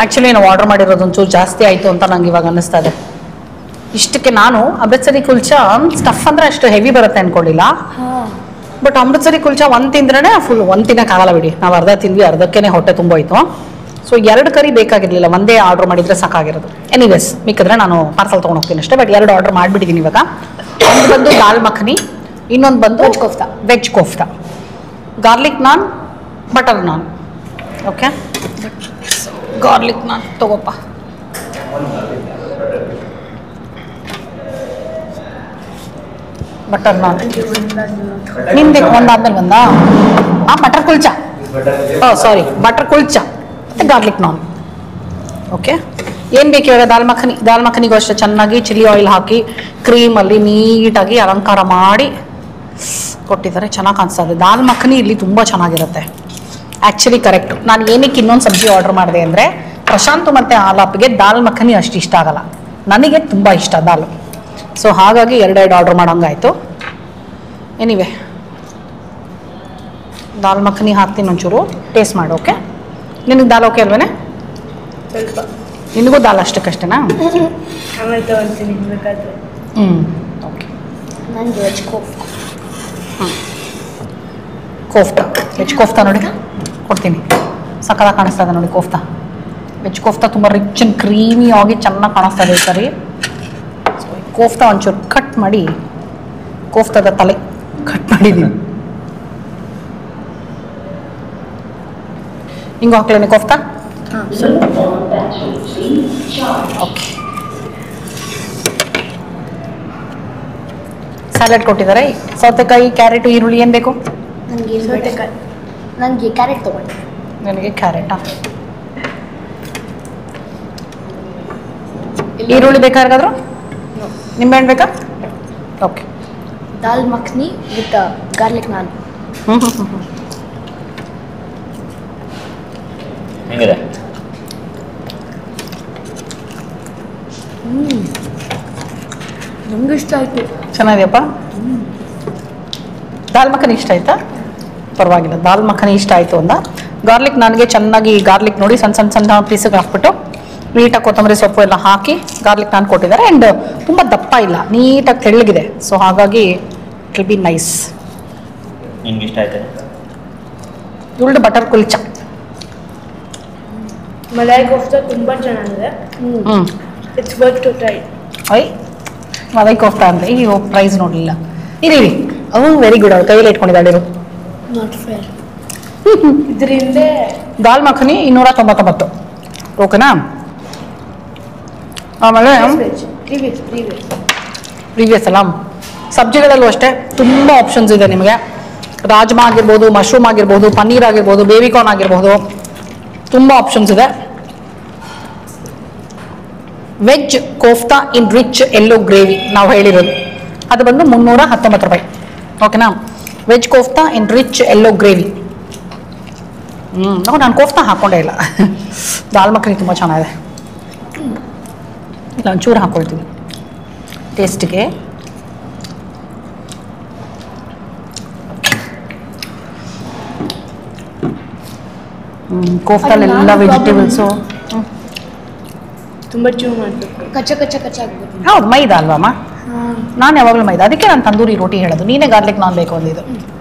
ಆ್ಯಕ್ಚುಲಿ ನಾವು ಆರ್ಡರ್ ಮಾಡಿರೋದು ಒಂಚೂರು ಜಾಸ್ತಿ ಆಯಿತು ಅಂತ ನಂಗೆ ಇವಾಗ ಅನ್ನಿಸ್ತಾ ಇದೆ. ಇಷ್ಟಕ್ಕೆ ನಾನು ಅಮೃತ್ಸರಿ ಕುಲ್ಚಾ ಸ್ಟಫ್ ಅಂದರೆ ಅಷ್ಟು ಹೆವಿ ಬರುತ್ತೆ ಅಂದ್ಕೊಳ್ಳಿಲ್ಲ. ಬಟ್ ಅಮೃತ್ಸರಿ ಕುಲ್ಚಾ ಒಂದು ತಿಂದ್ರೇ ಫುಲ್ ಒಂದು ತಿನ್ನೋಕ್ಕಾಗಲ್ಲ ಬಿಡಿ. ನಾವು ಅರ್ಧ ತಿಂದ್ವಿ, ಅರ್ಧಕ್ಕೇ ಹೊಟ್ಟೆ ತುಂಬೋಯ್ತು. ಸೊ 2 ಕರಿ ಬೇಕಾಗಿರಲಿಲ್ಲ, ಒಂದೇ ಆರ್ಡ್ರ್ ಮಾಡಿದರೆ ಸಾಕಾಗಿರೋದು. ಎನಿವೇಸ್ ಮಿಕ್ಕಿದ್ರೆ ನಾನು ಪಾರ್ಸಲ್ ತೊಗೊಂಡು ಹೋಗ್ತೀನಿ ಅಷ್ಟೇ. ಬಟ್ 2 ಆರ್ಡ್ರ್ ಮಾಡಿಬಿಟ್ಟಿದ್ದೀನಿ ಇವಾಗ. ಒಂದು ಬಂದು ದಾಲ್ ಮಖನಿ, ಇನ್ನೊಂದು ಬಂದು ವೆಜ್ ಕೋಫ್ತಾ, ಗಾರ್ಲಿಕ್ ನಾನ್, ಬಟರ್ ನಾನ್. ಓಕೆ, ಗಾರ್ಲಿಕ್ ನಾನ್ ತಗೋಪ್ಪ. ಬಟರ್ ನಾನ್ ನಿಂದೆ ಒಂದಾದ್ಮೇಲೆ ಬಂದಾ? ಬಟರ್ ಕುಲ್ಚಾ, ಸಾರಿ ಬಟರ್ ಕುಲ್ಚಾ ಮತ್ತು ಗಾರ್ಲಿಕ್ ನಾನ್. ಓಕೆ, ಏನು ಬೇಕು ಇವಾಗ? ದಾಲ್ ಮಖನಿಗೂ ಅಷ್ಟೇ ಚೆನ್ನಾಗಿ ಚಿಲ್ಲಿ ಆಯಿಲ್ ಹಾಕಿ ಕ್ರೀಮಲ್ಲಿ ನೀಟಾಗಿ ಅಲಂಕಾರ ಮಾಡಿ ಕೊಟ್ಟಿದ್ದಾರೆ. ಚೆನ್ನಾಗಿ ಕಾಣಿಸ್ತಾ ಇದೆ. ದಾಲ್ ಮಖನಿ ಇಲ್ಲಿ ತುಂಬ ಚೆನ್ನಾಗಿರುತ್ತೆ ಆ್ಯಕ್ಚುಲಿ. ಕರೆಕ್ಟು. ನಾನು ಏನಕ್ಕೆ ಇನ್ನೊಂದು ಸಬ್ಜಿ ಆರ್ಡರ್ ಮಾಡಿದೆ ಅಂದರೆ, ಪ್ರಶಾಂತ್ ಮತ್ತು ಆಲಾಪ್ಗೆ ದಾಲ್ ಮಖನಿ ಅಷ್ಟು ಇಷ್ಟ ಆಗಲ್ಲ, ನನಗೆ ತುಂಬ ಇಷ್ಟ ದಾಲ್. ಸೊ ಹಾಗಾಗಿ 2 ಆರ್ಡರ್ ಮಾಡೋಂಗಾಯಿತು. ಎನಿವೆ, ದಾಲ್ ಮಖನಿ ಹಾಕ್ತೀನಿ, ಒಂಚೂರು ಟೇಸ್ಟ್ ಮಾಡು. ಓಕೆ, ನಿನಗೆ ದಾಲ್ ಓಕೆ ಅಲ್ವೇನೆ? ಸ್ವಲ್ಪ ನಿನಗೂ ದಾಲ್ ಅಷ್ಟಕ್ಕಷ್ಟೇನಾ? ಆಮೇಲೆ ತಗೊಳ್ತೀನಿ ಬೇಕಾದ್ರೆ. ಓಕೆ, ನನಗೆ ವೆಜ್ ಕೋಫ್ತಾ. ಕೋಫ್ತಾ, ವೆಜ್ ಕೋಫ್ತಾ ನೋಡಿ ಕೊಡ್ತೀನಿ. ಸಕ್ಕತ್ತಾಗಿ ಕಾಣಿಸ್ತಾ ಇದೆ ನೋಡಿ ಕೋಫ್ತಾ. ವೆಜ್ ಕೋಫ್ತಾ ತುಂಬ ರಿಚ್ ಆ್ಯಂಡ್ ಕ್ರೀಮಿ ಆಗಿ ಚೆನ್ನಾಗಿ ಕಾಣಿಸ್ತಾ ಇದೆ ಸರಿ. ಸೊ ಕೋಫ್ತಾ ಒಂಚೂರು ಕಟ್ ಮಾಡಿ, ಕೋಫ್ತಾದ ತಲೆ ಕಟ್ ಮಾಡಿದ್ದೀನಿ. ಹಿಂಗೆ ಹಾಕ್ಲೇನೆ ಕೋಫ್ತಾ? ಓಕೆ, ಸ್ಯಾಲೆಡ್ ಕೊಟ್ಟಿದ್ದಾರೆ. ಸೌತೆಕಾಯಿ, ಕ್ಯಾರೆಟು, ಈರುಳ್ಳಿ ಏನು ಬೇಕು? ನನಗೆ ಕ್ಯಾರೆಟ್ ತೊಗೊಂಡು. ನನಗೆ ಕ್ಯಾರೆಟಾ? ಈರುಳ್ಳಿ ಬೇಕಾದ್ರೂ? ನಿಂಬೆಹಣ್ಣು ಬೇಕಾ? Okay. Dal makhani with garlic naan. ಹೆಂಗಿದೆ? ನಮ್ಗೆ ಇಷ್ಟ ಆಯಿತು. ಚೆನ್ನಾಗಿದೆಯಪ್ಪ. ದಾಲ್ ಮಖನಿ ಇಷ್ಟ ಆಯ್ತಾ? ಪರವಾಗಿಲ್ಲ, ದಾಲ್ ಮಖನಿ ಇಷ್ಟ ಆಯಿತು ಅಂದ. ಗಾರ್ಲಿಕ್ ನನಗೆ ಚೆನ್ನಾಗಿ ಗಾರ್ಲಿಕ್ ನೋಡಿ ಸಣ್ಣ ಸಣ್ಣ ಸಣ್ಣ ಪೀಸಿಗೆ ಹಾಕ್ಬಿಟ್ಟು ನೀಟಾಗಿ ಕೊತ್ತಂಬರಿ ಸೊಪ್ಪು ಎಲ್ಲ ಹಾಕಿ ಗಾರ್ಲಿಕ್ ನಾನು ಕೊಟ್ಟಿದ್ದಾರೆ. ಆ್ಯಂಡ್ ತುಂಬ ದಪ್ಪ ಇಲ್ಲ, ನೀಟಾಗಿ ತೆಳ್ಳಗಿದೆ. ಸೊ ಹಾಗಾಗಿ ಇಟ್ ವಿಲ್ ಬಿ ನೈಸ್. ನಿಮ್ಗೆ ಇಷ್ಟ ಆಯ್ತಾ? ಇವಳ್ದು ಬಟರ್ ಕುಲ್ಚಾ, ಮಲಾಯ್ ಕೋಫ್ತಾ ತುಂಬ ಚೆನ್ನಾಗಿದೆ. It's worth to try. Malai kofta ಅಂದರೆ ಈಗ ಪ್ರೈಸ್ ನೋಡಲಿಲ್ಲ. ಇರಿ ಅವನು ವೆರಿ ಗುಡ್, ಅವ್ರು ಕೈಯಲ್ಲಿ ಇಟ್ಕೊಂಡಿದ್ದಾಳೆ. Not fair. ಇದರಿಂದ ದಾಲ್ ಮಖನಿ 299. ಓಕೆನಾ? ಆಮೇಲೆ ಪ್ರೀವಿಯಸ್ ಅಲ್ಲ, ಸಬ್ಜಿಗಳಲ್ಲೂ ಅಷ್ಟೇ ತುಂಬ ಆಪ್ಷನ್ಸ್ ಇದೆ ನಿಮಗೆ. ರಾಜ್ಮಾ ಆಗಿರ್ಬೋದು, ಮಶ್ರೂಮ್ ಆಗಿರ್ಬೋದು, ಪನ್ನೀರ್ ಆಗಿರ್ಬೋದು, ಬೇಬಿಕಾರ್ನ್ ಆಗಿರ್ಬೋದು, ತುಂಬ ಆಪ್ಷನ್ಸ್ ಇದೆ. ವೆಜ್ ಕೋಫ್ತಾ ಇನ್ ರಿಚ್ ಎಲ್ಲೋ ಗ್ರೇವಿ ನಾವು ಹೇಳಿರೋದು ಅದು ಬಂದು 319 ರೂಪಾಯಿ. ಓಕೆನಾ? ವೆಜ್ ಕೋಫ್ತಾ ಇನ್ ರಿಚ್ ಎಲ್ಲೋ ಗ್ರೇವಿ. ನಾನು ಕೋಫ್ತಾ ಹಾಕ್ಕೊಂಡೇ ಇಲ್ಲ. ದಾಲ್ ಮಖನಿ ತುಂಬ ಚೆನ್ನಾಗಿದೆ. ಇಲ್ಲ ಒಂಚೂರು ಹಾಕ್ಕೊಳ್ತೀವಿ ಟೇಸ್ಟಿಗೆ. ಕೋಫ್ತಲ್ಲೆಲ್ಲ ವೆಜಿಟೇಬಲ್ಸು. ತುಂಬ ಚೂ ಮಾಡಬೇಕು, ಕಚ್ಚ ಕಚ್ಚ ಕಚ್ಚ ಆಗ್ಬೇಕು. ಹೌದು, ಮೈದಾ ಅಲ್ವಮ್ಮ? ನಾನು ಯಾವಾಗಲೂ ಮೈದಾ. ಅದಕ್ಕೆ ನಾನು ತಂದೂರಿ ರೋಟಿ ಹೇಳೋದು. ನೀನೇ ಗಾರ್ಲಿಕ್ ನಾನ್ ಬೇಕು ಅಂದಿದ್ದು.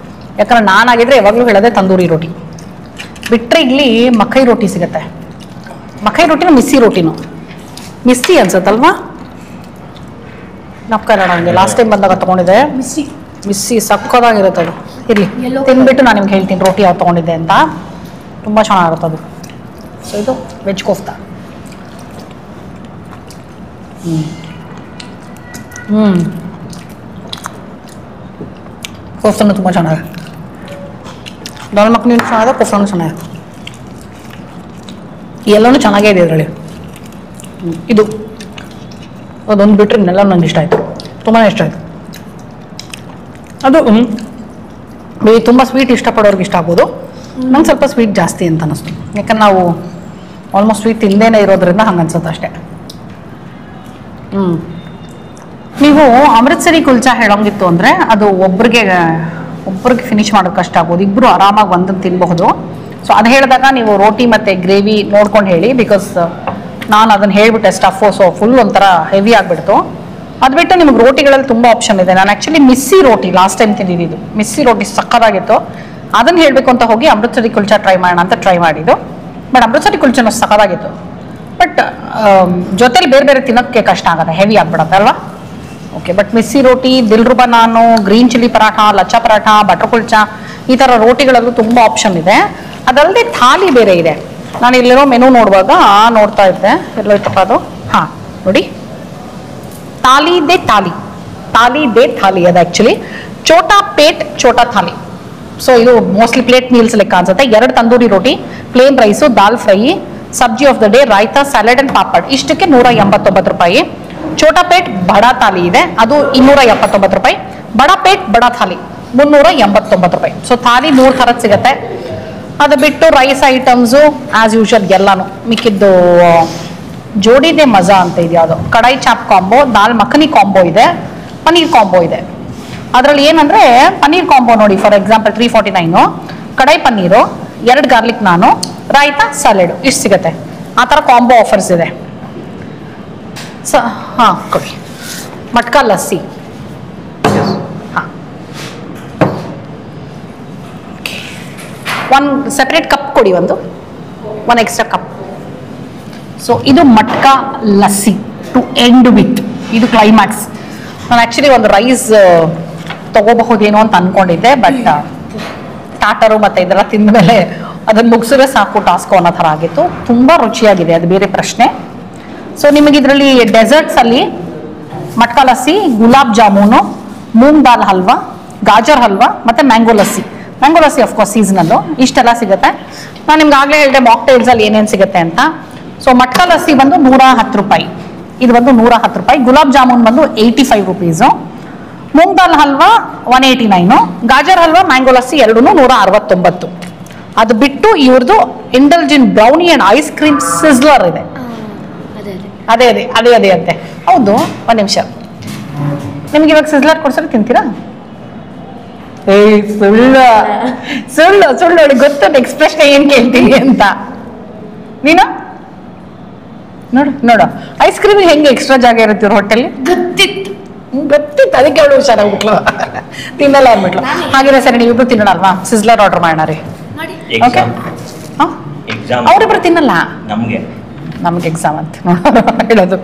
ಯಾಕಂದ್ರೆ ನಾನಾಗಿದ್ರೆ ಯಾವಾಗಲೂ ಹೇಳೋದೆ ತಂದೂರಿ ರೋಟಿ. ಬಿಟ್ಟರೆ ಇಲ್ಲಿ ಮಕೈ ರೋಟಿ ಸಿಗುತ್ತೆ. ಮಕೈ ರೋಟಿನೂ ಮಿಸ್ಸಿ ರೋಟಿನೂ. ಮಿಸ್ಸಿ ಅನ್ಸುತ್ತಲ್ವಾ? ನಪ್ಕಲ್ಲ ನನಗೆ ಲಾಸ್ಟ್ ಟೈಮ್ ಬಂದಾಗ ತೊಗೊಂಡಿದ್ದೆ. ಮಿಸ್ಸಿ ಸಕ್ಕದಾಗಿರುತ್ತೆ ಅದು. ಇರಲಿ, ತಿಂದ್ಬಿಟ್ಟು ನಾನು ನಿಮ್ಗೆ ಹೇಳ್ತೀನಿ ರೋಟಿ ಯಾವ್ದು ತೊಗೊಂಡಿದ್ದೆ ಅಂತ. ತುಂಬ ಚೆನ್ನಾಗಿರುತ್ತೆ ಅದು. ಸೊ ಇದು ವೆಜ್ ಕೋಫ್ತಾ. ಕೋಫ್ತಾನು ತುಂಬ ಚೆನ್ನಾಗಿದೆ. ದಾಲ್ ಮಖನಿ ಚೆನ್ನಾಗಿದೆ, ಕೋಫ್ತಾನು ಚೆನ್ನಾಗಿದೆ. ಎಲ್ಲನೂ ಚೆನ್ನಾಗೇ ಇದೆ ಇದರಲ್ಲಿ. ಇದು ಅದೊಂದು ಬಿಟ್ಟರೆ ಇನ್ನೆಲ್ಲ ನನಗೆ ಇಷ್ಟ ಆಯಿತು, ತುಂಬಾ ಇಷ್ಟ ಆಯಿತು. ಅದು ತುಂಬ ಸ್ವೀಟ್ ಇಷ್ಟಪಡೋರ್ಗೆ ಇಷ್ಟ ಆಗ್ಬೋದು. ನಂಗೆ ಸ್ವಲ್ಪ ಸ್ವೀಟ್ ಜಾಸ್ತಿ ಅಂತ ಅನ್ನಿಸ್ತು. ಯಾಕಂದ್ರೆ ನಾವು ಆಲ್ಮೋಸ್ಟ್ ಸ್ವೀಟ್ ತಿಂದೇನೆ ಇರೋದ್ರಿಂದ ಹಂಗೆ ಅನ್ಸುತ್ತೆ ಅಷ್ಟೇ. ನೀವು ಅಮೃತ್ಸರಿ ಕುಲ್ಚಾ ಹೇಳೋಂಗಿತ್ತು ಅಂದರೆ ಅದು ಒಬ್ರಿಗೆ ಫಿನಿಶ್ ಮಾಡೋದು ಕಷ್ಟ ಆಗ್ಬೋದು. ಇಬ್ಬರು ಆರಾಮಾಗಿ ಒಂದನ್ನು ತಿನ್ನಬಹುದು. ಸೊ ಅದು ಹೇಳಿದಾಗ ನೀವು ರೋಟಿ ಮತ್ತು ಗ್ರೇವಿ ನೋಡ್ಕೊಂಡು ಹೇಳಿ. ಬಿಕಾಸ್ ನಾನು ಅದನ್ನು ಹೇಳಿಬಿಟ್ಟೆ ಸ್ಟಫು, ಸೊ ಫುಲ್ ಒಂಥರ ಹೆವಿ ಆಗಿಬಿಡ್ತು. ಅದು ಬಿಟ್ಟು ನಿಮ್ಗೆ ರೋಟಿಗಳಲ್ಲಿ ತುಂಬ ಆಪ್ಷನ್ ಇದೆ. ನಾನು ಆ್ಯಕ್ಚುಲಿ ಮಿಸ್ಸಿ ರೋಟಿ ಲಾಸ್ಟ್ ಟೈಮ್ ತಿಂದಿದ್ದು. ಮಿಸ್ಸಿ ರೋಟಿ ಸಕ್ಕತ್ತಾಗಿತ್ತು. ಅದನ್ನು ಹೇಳಬೇಕು ಅಂತ ಹೋಗಿ ಅಮೃತ್ಸರಿ ಕುಲ್ಚಾ ಟ್ರೈ ಮಾಡೋಣ ಅಂತ ಟ್ರೈ ಮಾಡಿದ್ದು. ಬಟ್ ಅಮೃತ್ಸರಿ ಕುಲ್ಚಾನು ಸಕ್ಕತ್ತಾಗಿತ್ತು. ಬಟ್ ಜೊತೆಲಿ ಬೇರೆ ಬೇರೆ ತಿನ್ನೋಕ್ಕೆ ಕಷ್ಟ ಆಗುತ್ತೆ, ಹೆವಿ ಆಗಿಬಿಡುತ್ತೆ ಅಲ್ವಾ? ಓಕೆ, ಬಟ್ ಮಿಸ್ಸಿ ರೋಟಿ, ದಿಲ್ರುಬಾ ನಾನು, green chilli paratha, lachha paratha, butter kulcha, ಈ ಥರ ರೋಟಿಗಳಲ್ಲೂ ತುಂಬ ಆಪ್ಷನ್ ಇದೆ. ಅದಲ್ಲದೆ ಥಾಲಿ ಬೇರೆ ಇದೆ. ನಾನು ಇಲ್ಲಿರೋ ಮೆನು ನೋಡುವಾಗ ನೋಡ್ತಾ ಇದ್ದೆ, ಎಲ್ಲೋ ಇತ್ತಪ್ಪ ಅದು. ಹಾಂ ನೋಡಿ, ಥಾಲಿ ದೇ ಥಾಲಿ ಅದು ಆ್ಯಕ್ಚುಲಿ ಚೋಟಾ ಪೇಟ್ ಚೋಟಾ ಥಾಲಿ. ಸೊ ಇದು ಮೋಸ್ಟ್ಲಿ ಪ್ಲೇಟ್ ಮೀಲ್ಸ್ ಲೆಕ್ಕ ಅನ್ಸುತ್ತೆ. 2 tandoori roti, plain rice, dal fry, sabzi of the day, raita, salad and papad. ಇಷ್ಟಕ್ಕೆ 189 ರೂಪಾಯಿ. ಚೋಟಾ ಪೇಟ್ ಬಡಾ ಥಾಲಿ ಇದೆ, ಅದು 279 ರೂಪಾಯಿ. ಬಡಾ ಪೇಟ್ ಬಡಾ ಥಾಲಿ 389 ರೂಪಾಯಿ. ಸೊ ಥಾಲಿ 3 ಥರದ್ದು ಸಿಗುತ್ತೆ. ಅದು ಬಿಟ್ಟು ರೈಸ್ ಐಟಮ್ಸು ಆ್ಯಸ್ ಯೂಶುವಲ್ ಎಲ್ಲಾನು ಮಿಕ್ಕಿದ್ದು. ಜೋಡಿದೆ ಮಜಾ ಅಂತ ಇದೆ ಯಾವುದು, ಕಡಾಯಿ ಚಾಪ್ ಕಾಂಬೋ, ದಾಲ್ ಮಖನಿ ಕಾಂಬೋ ಇದೆ, ಪನ್ನೀರ್ ಕಾಂಬೋ ಇದೆ. ಅದರಲ್ಲಿ ಏನಂದರೆ ಪನ್ನೀರ್ ಕಾಂಬೋ ನೋಡಿ, ಫಾರ್ ಎಕ್ಸಾಂಪಲ್ 349, ಕಡಾಯಿ ಪನ್ನೀರು, 2 ಗಾರ್ಲಿಕ್ ನಾನು, ರಾಯ್ತಾ, ಸ್ಯಾಲೆಡು ಇಷ್ಟು ಸಿಗುತ್ತೆ. ಆ ಥರ ಕಾಂಬೋ ಆಫರ್ಸ್ ಇದೆ. ಹಾಂ ಕೊಡಿ. ಮಟ್ಕಾ ಲಸ್ಸಿ ಹಾಂ, ಒಂದು ಸೆಪ್ರೇಟ್ ಕಪ್ ಕೊಡಿ, ಒಂದು ಎಕ್ಸ್ಟ್ರಾ ಕಪ್. ಸೊ ಇದು ಮಟ್ಕಾ ಲಸ್ಸಿ ಟು ಎಂಡ್ ವಿತ್. ಇದು ಕ್ಲೈಮ್ಯಾಕ್ಸ್. ನಾನು ಆ್ಯಕ್ಚುಲಿ ಒಂದು ರೈಸ್ ತಗೋಬಹುದೇನೋ ಅಂತ ಅಂದ್ಕೊಂಡಿದ್ದೆ. ಬಟ್ ಟಾಟರು ಮತ್ತು ಇದೆಲ್ಲ ತಿಂದಮೇಲೆ ಅದನ್ನು ಮುಗಿಸಿದ್ರೆ ಸಾಕು ಟಾಸ್ಕು ಅನ್ನೋ ಥರ ಆಗಿತ್ತು. ತುಂಬ ರುಚಿಯಾಗಿದೆ, ಅದು ಬೇರೆ ಪ್ರಶ್ನೆ. ಸೊ ನಿಮಗೆ ಇದರಲ್ಲಿ ಡೆಸರ್ಟ್ಸಲ್ಲಿ ಮಟ್ಕಾ ಲಸ್ಸಿ, ಗುಲಾಬ್ ಜಾಮೂನು, ಮೂಂಗ್ ದಾಲ್ ಹಲ್ವಾ, ಗಾಜರ್ ಹಲ್ವಾ ಮತ್ತು mango lassi. Mango lassi of course ಸೀಸನಲ್ಲು ಇಷ್ಟೆಲ್ಲ ಸಿಗುತ್ತೆ. ನಾನು ನಿಮ್ಗೆ ಆಗಲೇ ಹೇಳಿದೆ ಮಾಕ್ಟೇಲ್ಸಲ್ಲಿ ಏನೇನು ಸಿಗುತ್ತೆ ಅಂತ. ಸೊ ಮಟ್ಕಾ ಲಸ್ಸಿ ಬಂದು 110 ರೂಪಾಯಿ, ಇದು ಬಂದು 110 ರೂಪಾಯಿ. ಗುಲಾಬ್ ಜಾಮೂನ್ ಬಂದು 85 ರುಪೀಸು. ಮೂಂಗ್ ದಾಲ್ ಹಲ್ವಾ 189, ಗಾಜರ್ ಹಲ್ವಾ, ಮ್ಯಾಂಗೋ ಲಸ್ಸಿ ಎರಡೂ 169. ಅದು ಬಿಟ್ಟು ಇವ್ರದ್ದು indulgent brownie and ice cream sizzler ಇದೆ. ಅದೇ ಅಂತೆ. ಹೌದು, ಒಂದು ನಿಮಿಷ. ನಿಮ್ಗೆ ಇವಾಗ ಸಿಸ್ಲರ್ ಕೊಡ್ಸೋಕೆ ತಿಂತೀರಾ? ಸುಳ್ಳು ನೋಡಿ, ಗೊತ್ತು ನೆಕ್ಸ್ಟ್ ಏನು ಕೇಳ್ತೀನಿ ಅಂತ. ನೀನು ನೋಡು ಐಸ್ ಕ್ರೀಮ್ ಹೆಂಗೆ ಎಕ್ಸ್ಟ್ರಾ ಜಾಗ ಇರುತ್ತೆ ಇವ್ರ ಹೋಟೆಲ್. ಗೊತ್ತಿತ್ತು, ಅದಕ್ಕೆ ಅವಳು ಹುಷಾರಾಗ್ಬಿಟ್ಲು, ತಿನ್ನಲ್ಲ ಅಂದ್ಬಿಟ್ಲು. ಹಾಗಿರೋ ಸರಿ, ನೀವಿಬ್ರು ತಿನ್ನೋಣ ಅಲ್ವಾ? ಸಿಸ್ಲರ್ ಆರ್ಡರ್ ಮಾಡೋಣ ರೀ. ಓಕೆ, ಅವರಿಬ್ರು ತಿನ್ನಲ್ಲ, ನಮ್ಗೆ ಎಕ್ಸಾಮ್ ಅಂತ ಹೇಳೋದು.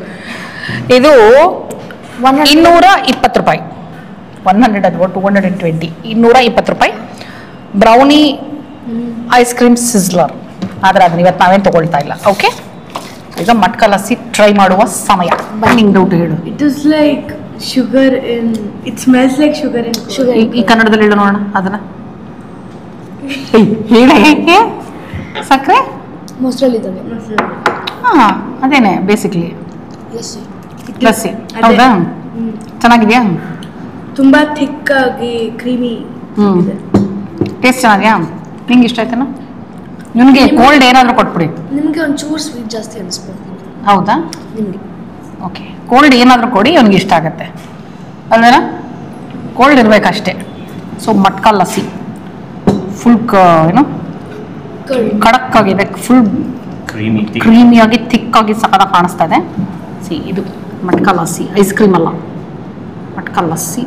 ಇದು 220 ರೂಪಾಯಿ, 100 ಅಥವಾ 220, 220 ರೂಪಾಯಿ ಬ್ರೌನಿ ಐಸ್ ಕ್ರೀಮ್ ಸಿಸ್ಲರ್. ಆದರೆ ಅದನ್ನ ಇವತ್ತು ನಾವೇನು ತಗೊಳ್ತಾ ಇಲ್ಲ. ಓಕೆ, ಈಗ ಮಟ್ಕಾ ಲಸ್ಸಿ ಟ್ರೈ ಮಾಡುವ ಸಮಯ. ನಿಂಗೆ ಡೌಟ್ ಹೇಳು. It is like sugar in, it smells like sugar in. ಈ ಕನ್ನಡದಲ್ಲಿ ಹೇಳು ನೋಡೋಣ ಅದನ್ನ. ಹೇಗೆ ಸಕ್ಕರೆ ಮೊಸರಲ್ಲಿ ಇದ್ದಾವೆ. ಹಾಂ, ಅದೇನೆ ಬೇಸಿಕ್ಲಿ ಲಸ್ಸಿ. ಹೌದಾ? ಚೆನ್ನಾಗಿದೆಯಾ? ತುಂಬ ಥಿಕ್ ಆಗಿ ಕ್ರೀಮಿ. ಟೇಸ್ಟ್ ಚೆನ್ನಾಗಿದೆಯಾ? ನಿಂಗೆ ಇಷ್ಟ ಆಯ್ತೇನೋ? ನಿಮಗೆ ಕೋಲ್ಡ್ ಏನಾದರೂ ಕೊಟ್ಬಿಡಿ. ನಿಮಗೆ ಒಂಚೂರು ಸ್ವೀಟ್ ಜಾಸ್ತಿ ಅನಿಸ್ಬೋದು. ಹೌದಾ? ನಿಮಗೆ ಓಕೆ, ಕೋಲ್ಡ್ ಏನಾದರೂ ಕೊಡಿ, ಅವ್ನಿಗೆ ಇಷ್ಟ ಆಗುತ್ತೆ ಅಲ್ವೇನಾ? ಕೋಲ್ಡ್ ಇರಬೇಕಷ್ಟೇ. ಸೊ ಮಟ್ಕಾ ಲಸ್ಸಿ ಫುಲ್ ಏನು ಖಡಕ್ ಆಗಿದೆ, ಫುಲ್ ಕ್ರೀಮಿಯಾಗಿ ಥಿಕ್ಕಾಗಿ ಸಕ್ಕತ್ತಾಗಿ ಕಾಣಿಸ್ತಾ ಇದೆ. ಸಿ ಇದು ಮಟ್ಕಾ ಲಸ್ಸಿ, ಐಸ್ ಕ್ರೀಮ್ ಅಲ್ಲ, ಮಟ್ಕಾ ಲಸ್ಸಿ.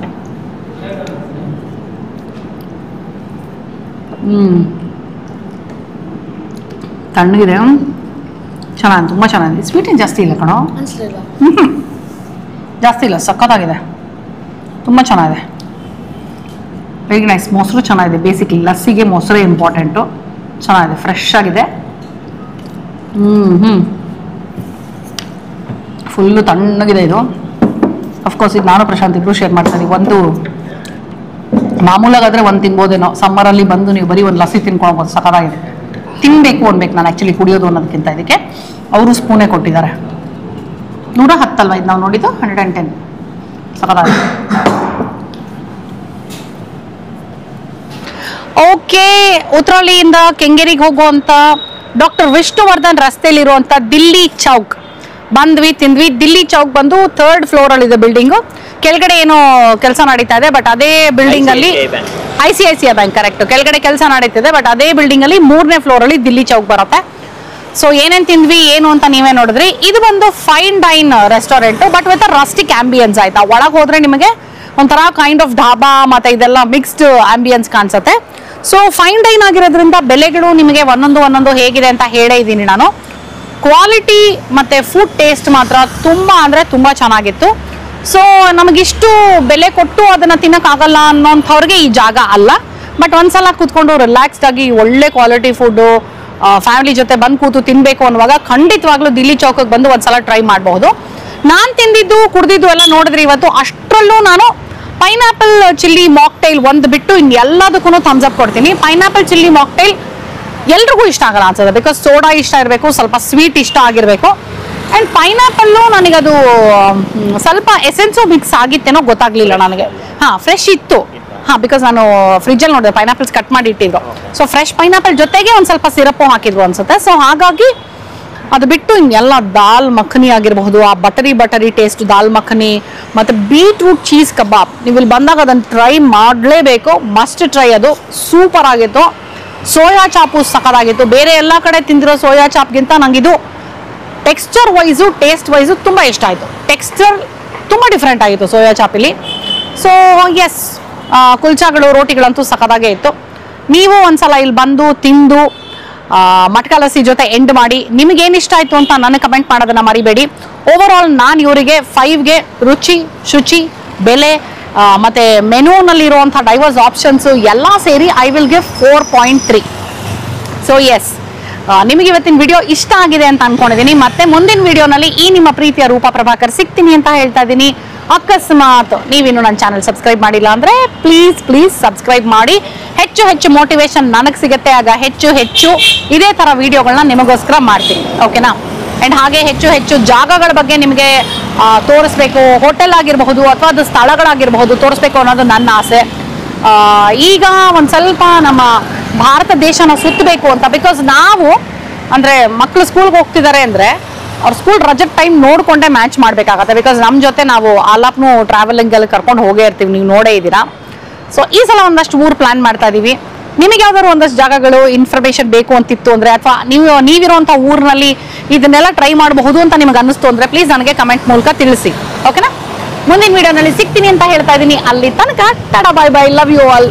ತಣ್ಣಗಿದೆ, ಚೆನ್ನಾಗಿದೆ, ತುಂಬ ಚೆನ್ನಾಗಿದೆ. ಸ್ವೀಟ್ ಏನು ಜಾಸ್ತಿ ಇಲ್ಲ ಕಣೋ, ಅನಿಸ್ಲಿಲ್ಲ? ಜಾಸ್ತಿ ಇಲ್ಲ, ಸಕ್ಕತ್ತಾಗಿದೆ, ತುಂಬ ಚೆನ್ನಾಗಿದೆ. Very nice. ಮೊಸರು ಚೆನ್ನಾಗಿದೆ. ಬೇಸಿಕ್ಲಿ ಲಸ್ಸಿಗೆ ಮೊಸರೇ ಇಂಪಾರ್ಟೆಂಟು. ಚೆನ್ನಾಗಿದೆ, ಫ್ರೆಶ್ ಆಗಿದೆ. ಫುಲ್ಲು ತಣ್ಣಗಿದೆ ಇದು. ಅಫ್ಕೋರ್ಸ್ ಇದು ನಾನು ಪ್ರಶಾಂತ್ ಇಬ್ಬರು ಶೇರ್ ಮಾಡ್ತಾ ಇದ್ದೀವಿ. ಒಂದು ಮಾಮೂಲಾಗಾದರೆ ಒಂದು ತಿನ್ಬೋದೇನೋ, ಸಮ್ಮರಲ್ಲಿ ಬಂದು ನೀವು ಬರೀ ಒಂದು ಲಸ್ಸಿ ತಿನ್ಕೊಳ್ಬೋದು. ಸಕ್ಕತ್ತಾಗಿದೆ, ತಿನ್ನಬೇಕು ಅನ್ಬೇಕು ನಾನು ಆ್ಯಕ್ಚುಲಿ, ಕುಡಿಯೋದು ಅನ್ನೋದಕ್ಕಿಂತ. ಇದಕ್ಕೆ ಅವರು ಸ್ಪೂನೇ ಕೊಟ್ಟಿದ್ದಾರೆ. 110 ಅಲ್ವಾ ಇದು ನಾವು ನೋಡಿದ್ದು? 110. ಸಕ್ಕತ್ತಾಗಿದೆ. ಓಕೆ, ಉತ್ರಳ್ಳಿಯಿಂದ ಕೆಂಗೇರಿಗೆ ಹೋಗುವಂಥ ಡಾಕ್ಟರ್ ವಿಷ್ಣುವರ್ಧನ್ ರಸ್ತೆಯಲ್ಲಿರುವಂಥ ದಿಲ್ಲಿ ಚೌಕ್ ಬಂದ್ವಿ, ತಿಂದ್ವಿ. ದಿಲ್ಲಿ ಚೌಕ್ ಬಂದು 3rd ಫ್ಲೋರಲ್ಲಿದೆ ಬಿಲ್ಡಿಂಗು. ಕೆಳಗಡೆ ಏನೋ ಕೆಲಸ ನಡೀತಾ ಇದೆ, ಬಟ್ ಅದೇ ಬಿಲ್ಡಿಂಗ್ ಅಲ್ಲಿ ICICI ಬ್ಯಾಂಕ್, ಕರೆಕ್ಟ್. ಕೆಳಗಡೆ ಕೆಲಸ ನಡೀತಿದೆ, ಬಟ್ ಅದೇ ಬಿಲ್ಡಿಂಗ್ ಅಲ್ಲಿ 3ನೇ ಫ್ಲೋರಲ್ಲಿ ದಿಲ್ಲಿ ಚೌಕ್ ಬರುತ್ತೆ. ಸೊ ಏನೇನು ತಿಂದ್ವಿ ಏನು ಅಂತ ನೀವೇ ನೋಡಿದ್ರಿ. ಇದು ಬಂದು fine dine restaurant, but with rustic ambience. ಆಯ್ತಾ, ಒಳಗೆ ಹೋದ್ರೆ ನಿಮಗೆ ಒಂಥರ ಕೈಂಡ್ ಆಫ್ ಢಾಬಾ ಮತ್ತೆ ಇದೆಲ್ಲ ಮಿಕ್ಸ್ಡ್ ಆಂಬಿಯನ್ಸ್ ಕಾಣಿಸುತ್ತೆ. ಸೊ ಫೈನ್ ಡೈನ್ ಆಗಿರೋದ್ರಿಂದ ಬೆಲೆಗಳು ನಿಮಗೆ ಒಂದೊಂದು ಹೇಗಿದೆ ಅಂತ ಹೇಳೇ ಇದ್ದೀನಿ ನಾನು. ಕ್ವಾಲಿಟಿ ಮತ್ತೆ ಫುಡ್ ಟೇಸ್ಟ್ ಮಾತ್ರ ತುಂಬ ಅಂದರೆ ತುಂಬ ಚೆನ್ನಾಗಿತ್ತು. ಸೊ ನಮಗಿಷ್ಟು ಬೆಲೆ ಕೊಟ್ಟು ಅದನ್ನು ತಿನ್ನೋಕ್ಕಾಗಲ್ಲ ಅನ್ನೋಂಥವ್ರಿಗೆ ಈ ಜಾಗ ಅಲ್ಲ. ಬಟ್ ಒಂದ್ಸಲ ಕೂತ್ಕೊಂಡು ರಿಲ್ಯಾಕ್ಸ್ಡ್ ಆಗಿ ಒಳ್ಳೆ ಕ್ವಾಲಿಟಿ ಫುಡ್ಡು ಫ್ಯಾಮಿಲಿ ಜೊತೆ ಬಂದು ಕೂತು ತಿನ್ನಬೇಕು ಅನ್ನುವಾಗ ಖಂಡಿತವಾಗ್ಲೂ ದಿಲ್ಲಿ ಚೌಕಕ್ಕೆ ಬಂದು ಒಂದ್ಸಲ ಟ್ರೈ ಮಾಡಬಹುದು. ನಾನು ತಿಂದಿದ್ದು ಕುಡ್ದಿದ್ದು ಎಲ್ಲ ನೋಡಿದ್ರಿ ಇವತ್ತು. ಅಷ್ಟರಲ್ಲೂ ನಾನು ಪೈನಾಪಲ್ ಚಿಲ್ಲಿ ಮಾಕ್ಟೈಲ್ ಒಂದು ಬಿಟ್ಟು ಇನ್ನು ಎಲ್ಲದಕ್ಕೂ ಥಮ್ಸ್ ಅಪ್ ಕೊಡ್ತೀನಿ. ಪೈನಾಪಲ್ ಚಿಲ್ಲಿ ಮಾಕ್ಟೈಲ್ ಎಲ್ರಿಗೂ ಇಷ್ಟ ಆಗಲ್ಲ ಅನ್ಸುತ್ತೆ, ಬಿಕಾಸ್ ಸೋಡಾ ಇಷ್ಟ ಇರಬೇಕು, ಸ್ವಲ್ಪ ಸ್ವೀಟ್ ಇಷ್ಟ ಆಗಿರಬೇಕು. ಆ್ಯಂಡ್ ಪೈನಾಪಲ್ಲು ನನಗದು ಸ್ವಲ್ಪ ಎಸೆನ್ಸು ಮಿಕ್ಸ್ ಆಗಿತ್ತೇನೋ ಗೊತ್ತಾಗಲಿಲ್ಲ ನನಗೆ. ಫ್ರೆಶ್ ಇತ್ತು. ಬಿಕಾಸ್ ನಾನು ಫ್ರಿಜ್ಜಲ್ಲಿ ನೋಡಿದೆ, ಪೈನಾಪಲ್ಸ್ ಕಟ್ ಮಾಡಿ ಇಟ್ಟಿದ್ರು. ಸೊ ಫ್ರೆಶ್ ಪೈನಾಪಲ್ ಜೊತೆಗೆ ಒಂದು ಸ್ವಲ್ಪ ಸಿರಪ್ಪು ಹಾಕಿದ್ರು ಅನ್ಸುತ್ತೆ. ಸೊ ಹಾಗಾಗಿ ಅದು ಬಿಟ್ಟು ಇನ್ನೆಲ್ಲ ದಾಲ್ ಮಖನಿ ಆಗಿರಬಹುದು, ಆ ಬಟರಿ ಟೇಸ್ಟ್ ದಾಲ್ ಮಖನಿ ಮತ್ತು ಬೀಟ್ರೂಟ್ ಚೀಸ್ ಕಬಾಬ್, ನೀವು ಇಲ್ಲಿ ಬಂದಾಗ ಅದನ್ನು ಟ್ರೈ ಮಾಡಲೇಬೇಕು, ಮಸ್ಟ್ ಟ್ರೈ. ಅದು ಸೂಪರ್ ಆಗಿತ್ತು. ಸೋಯಾ ಚಾಪು ಸಖತ್ತಾಗಿತ್ತು. ಬೇರೆ ಎಲ್ಲ ಕಡೆ ತಿಂದಿರೋ ಸೋಯಾ ಚಾಪ್ಗಿಂತ ನನಗಿದು ಟೆಕ್ಸ್ಚರ್ ವೈಸು ಟೇಸ್ಟ್ ವೈಸು ತುಂಬ ಇಷ್ಟ ಆಯಿತು. ಟೆಕ್ಸ್ಚರ್ ತುಂಬ ಡಿಫ್ರೆಂಟ್ ಆಗಿತ್ತು ಸೋಯಾ ಚಾಪಲ್ಲಿ. ಸೊ ಎಸ್, ಕುಲ್ಚಾಗಳು ರೋಟಿಗಳಂತೂ ಸಖತ್ತಾಗೇ ಇತ್ತು. ನೀವು ಒಂದ್ಸಲ ಇಲ್ಲಿ ಬಂದು ತಿಂದು ಮಟ್ಕಾ ಲಸ್ಸಿ ಜೊತೆ ಎಂಡ್ ಮಾಡಿ. ನಿಮಗೇನು ಇಷ್ಟ ಆಯಿತು ಅಂತ ನನಗೆ ಕಮೆಂಟ್ ಮಾಡೋದನ್ನು ಮರಿಬೇಡಿ. ಓವರ್ ಆಲ್ ನಾನು ಇವರಿಗೆ 5ಗೆ ರುಚಿ, ಶುಚಿ, ಬೆಲೆ ಮತ್ತು ಮೆನೂನಲ್ಲಿರುವಂಥ ಡೈವರ್ಸ್ ಆಪ್ಷನ್ಸು ಎಲ್ಲ ಸೇರಿ I will give 4.3. So yes, ನಿಮಗೆ ಇವತ್ತಿನ ವಿಡಿಯೋ ಇಷ್ಟ ಆಗಿದೆ ಅಂತ ಅನ್ಕೊಂಡಿದ್ದೀನಿ. ಮತ್ತೆ ಮುಂದಿನ ವಿಡಿಯೋನಲ್ಲಿ ಈ ನಿಮ್ಮ ಪ್ರೀತಿಯ ರೂಪಾ ಪ್ರಭಾಕರ್ ಸಿಗ್ತೀನಿ ಅಂತ ಹೇಳ್ತಾ ಇದ್ದೀನಿ. ಅಕಸ್ಮಾತ್ ನೀವಿನ್ನು ನನ್ನ ಚಾನಲ್ ಸಬ್ಸ್ಕ್ರೈಬ್ ಮಾಡಿಲ್ಲ ಅಂದರೆ ಪ್ಲೀಸ್ ಸಬ್ಸ್ಕ್ರೈಬ್ ಮಾಡಿ. ಹೆಚ್ಚು ಮೋಟಿವೇಶನ್ ನನಗೆ ಸಿಗುತ್ತೆ. ಆಗ ಹೆಚ್ಚು ಇದೇ ಥರ ವಿಡಿಯೋಗಳನ್ನ ನಿಮಗೋಸ್ಕರ ಮಾಡ್ತೀನಿ, ಓಕೆನಾ? ಆ್ಯಂಡ್ ಹಾಗೆ ಹೆಚ್ಚು ಜಾಗಗಳ ಬಗ್ಗೆ ನಿಮಗೆ ತೋರಿಸ್ಬೇಕು, ಹೋಟೆಲ್ ಆಗಿರಬಹುದು ಅಥವಾ ಅದು ಸ್ಥಳಗಳಾಗಿರಬಹುದು, ತೋರಿಸ್ಬೇಕು ಅನ್ನೋದು ನನ್ನ ಆಸೆ. ಈಗ ಒಂದು ಸ್ವಲ್ಪ ನಮ್ಮ ಭಾರತ ದೇಶನ ಸುತ್ತಬೇಕು ಅಂತ. ಬಿಕಾಸ್ ನಾವು ಅಂದರೆ ಮಕ್ಕಳು ಸ್ಕೂಲ್ಗೆ ಹೋಗ್ತಿದ್ದಾರೆ ಅಂದರೆ ಅವ್ರ ಸ್ಕೂಲ್ ರಜದ ಟೈಮ್ ನೋಡಿಕೊಂಡೇ ಮ್ಯಾಚ್ ಮಾಡಬೇಕಾಗತ್ತೆ. ಬಿಕಾಸ್ ನಮ್ಮ ಜೊತೆ ನಾವು ಆಲಾಪ್ನು ಟ್ರಾವೆಲಿಂಗಲ್ಲಿ ಕರ್ಕೊಂಡು ಹೋಗೇ ಇರ್ತೀವಿ, ನೀವು ನೋಡೇ ಇದ್ದೀರಾ. ಸೊ ಈ ಸಲ ಒಂದಷ್ಟು ಊರು ಪ್ಲ್ಯಾನ್ ಮಾಡ್ತಾ ಇದ್ದೀವಿ. ನಿಮಗೆ ಯಾವ್ದಾದ್ರು ಒಂದಷ್ಟು ಜಾಗಗಳು ಇನ್ಫಾರ್ಮೇಷನ್ ಬೇಕು ಅಂತಿತ್ತು ಅಂದರೆ, ಅಥವಾ ನೀವಿರುವಂಥ ಊರಿನಲ್ಲಿ ಇದನ್ನೆಲ್ಲ ಟ್ರೈ ಮಾಡಬಹುದು ಅಂತ ನಿಮಗೆ ಅನ್ನಿಸ್ತು ಅಂದರೆ ಪ್ಲೀಸ್ ನನಗೆ ಕಮೆಂಟ್ ಮೂಲಕ ತಿಳಿಸಿ, ಓಕೆನಾ? ಮುಂದಿನ ವಿಡಿಯೋನಲ್ಲಿ ಸಿಗ್ತೀನಿ ಅಂತ ಹೇಳ್ತಾ ಇದ್ದೀನಿ. ಅಲ್ಲಿ ತನಕ ಟಾಟಾ, ಬಾಯ್ ಬಾಯ್, ಲವ್ ಯು ಆಲ್.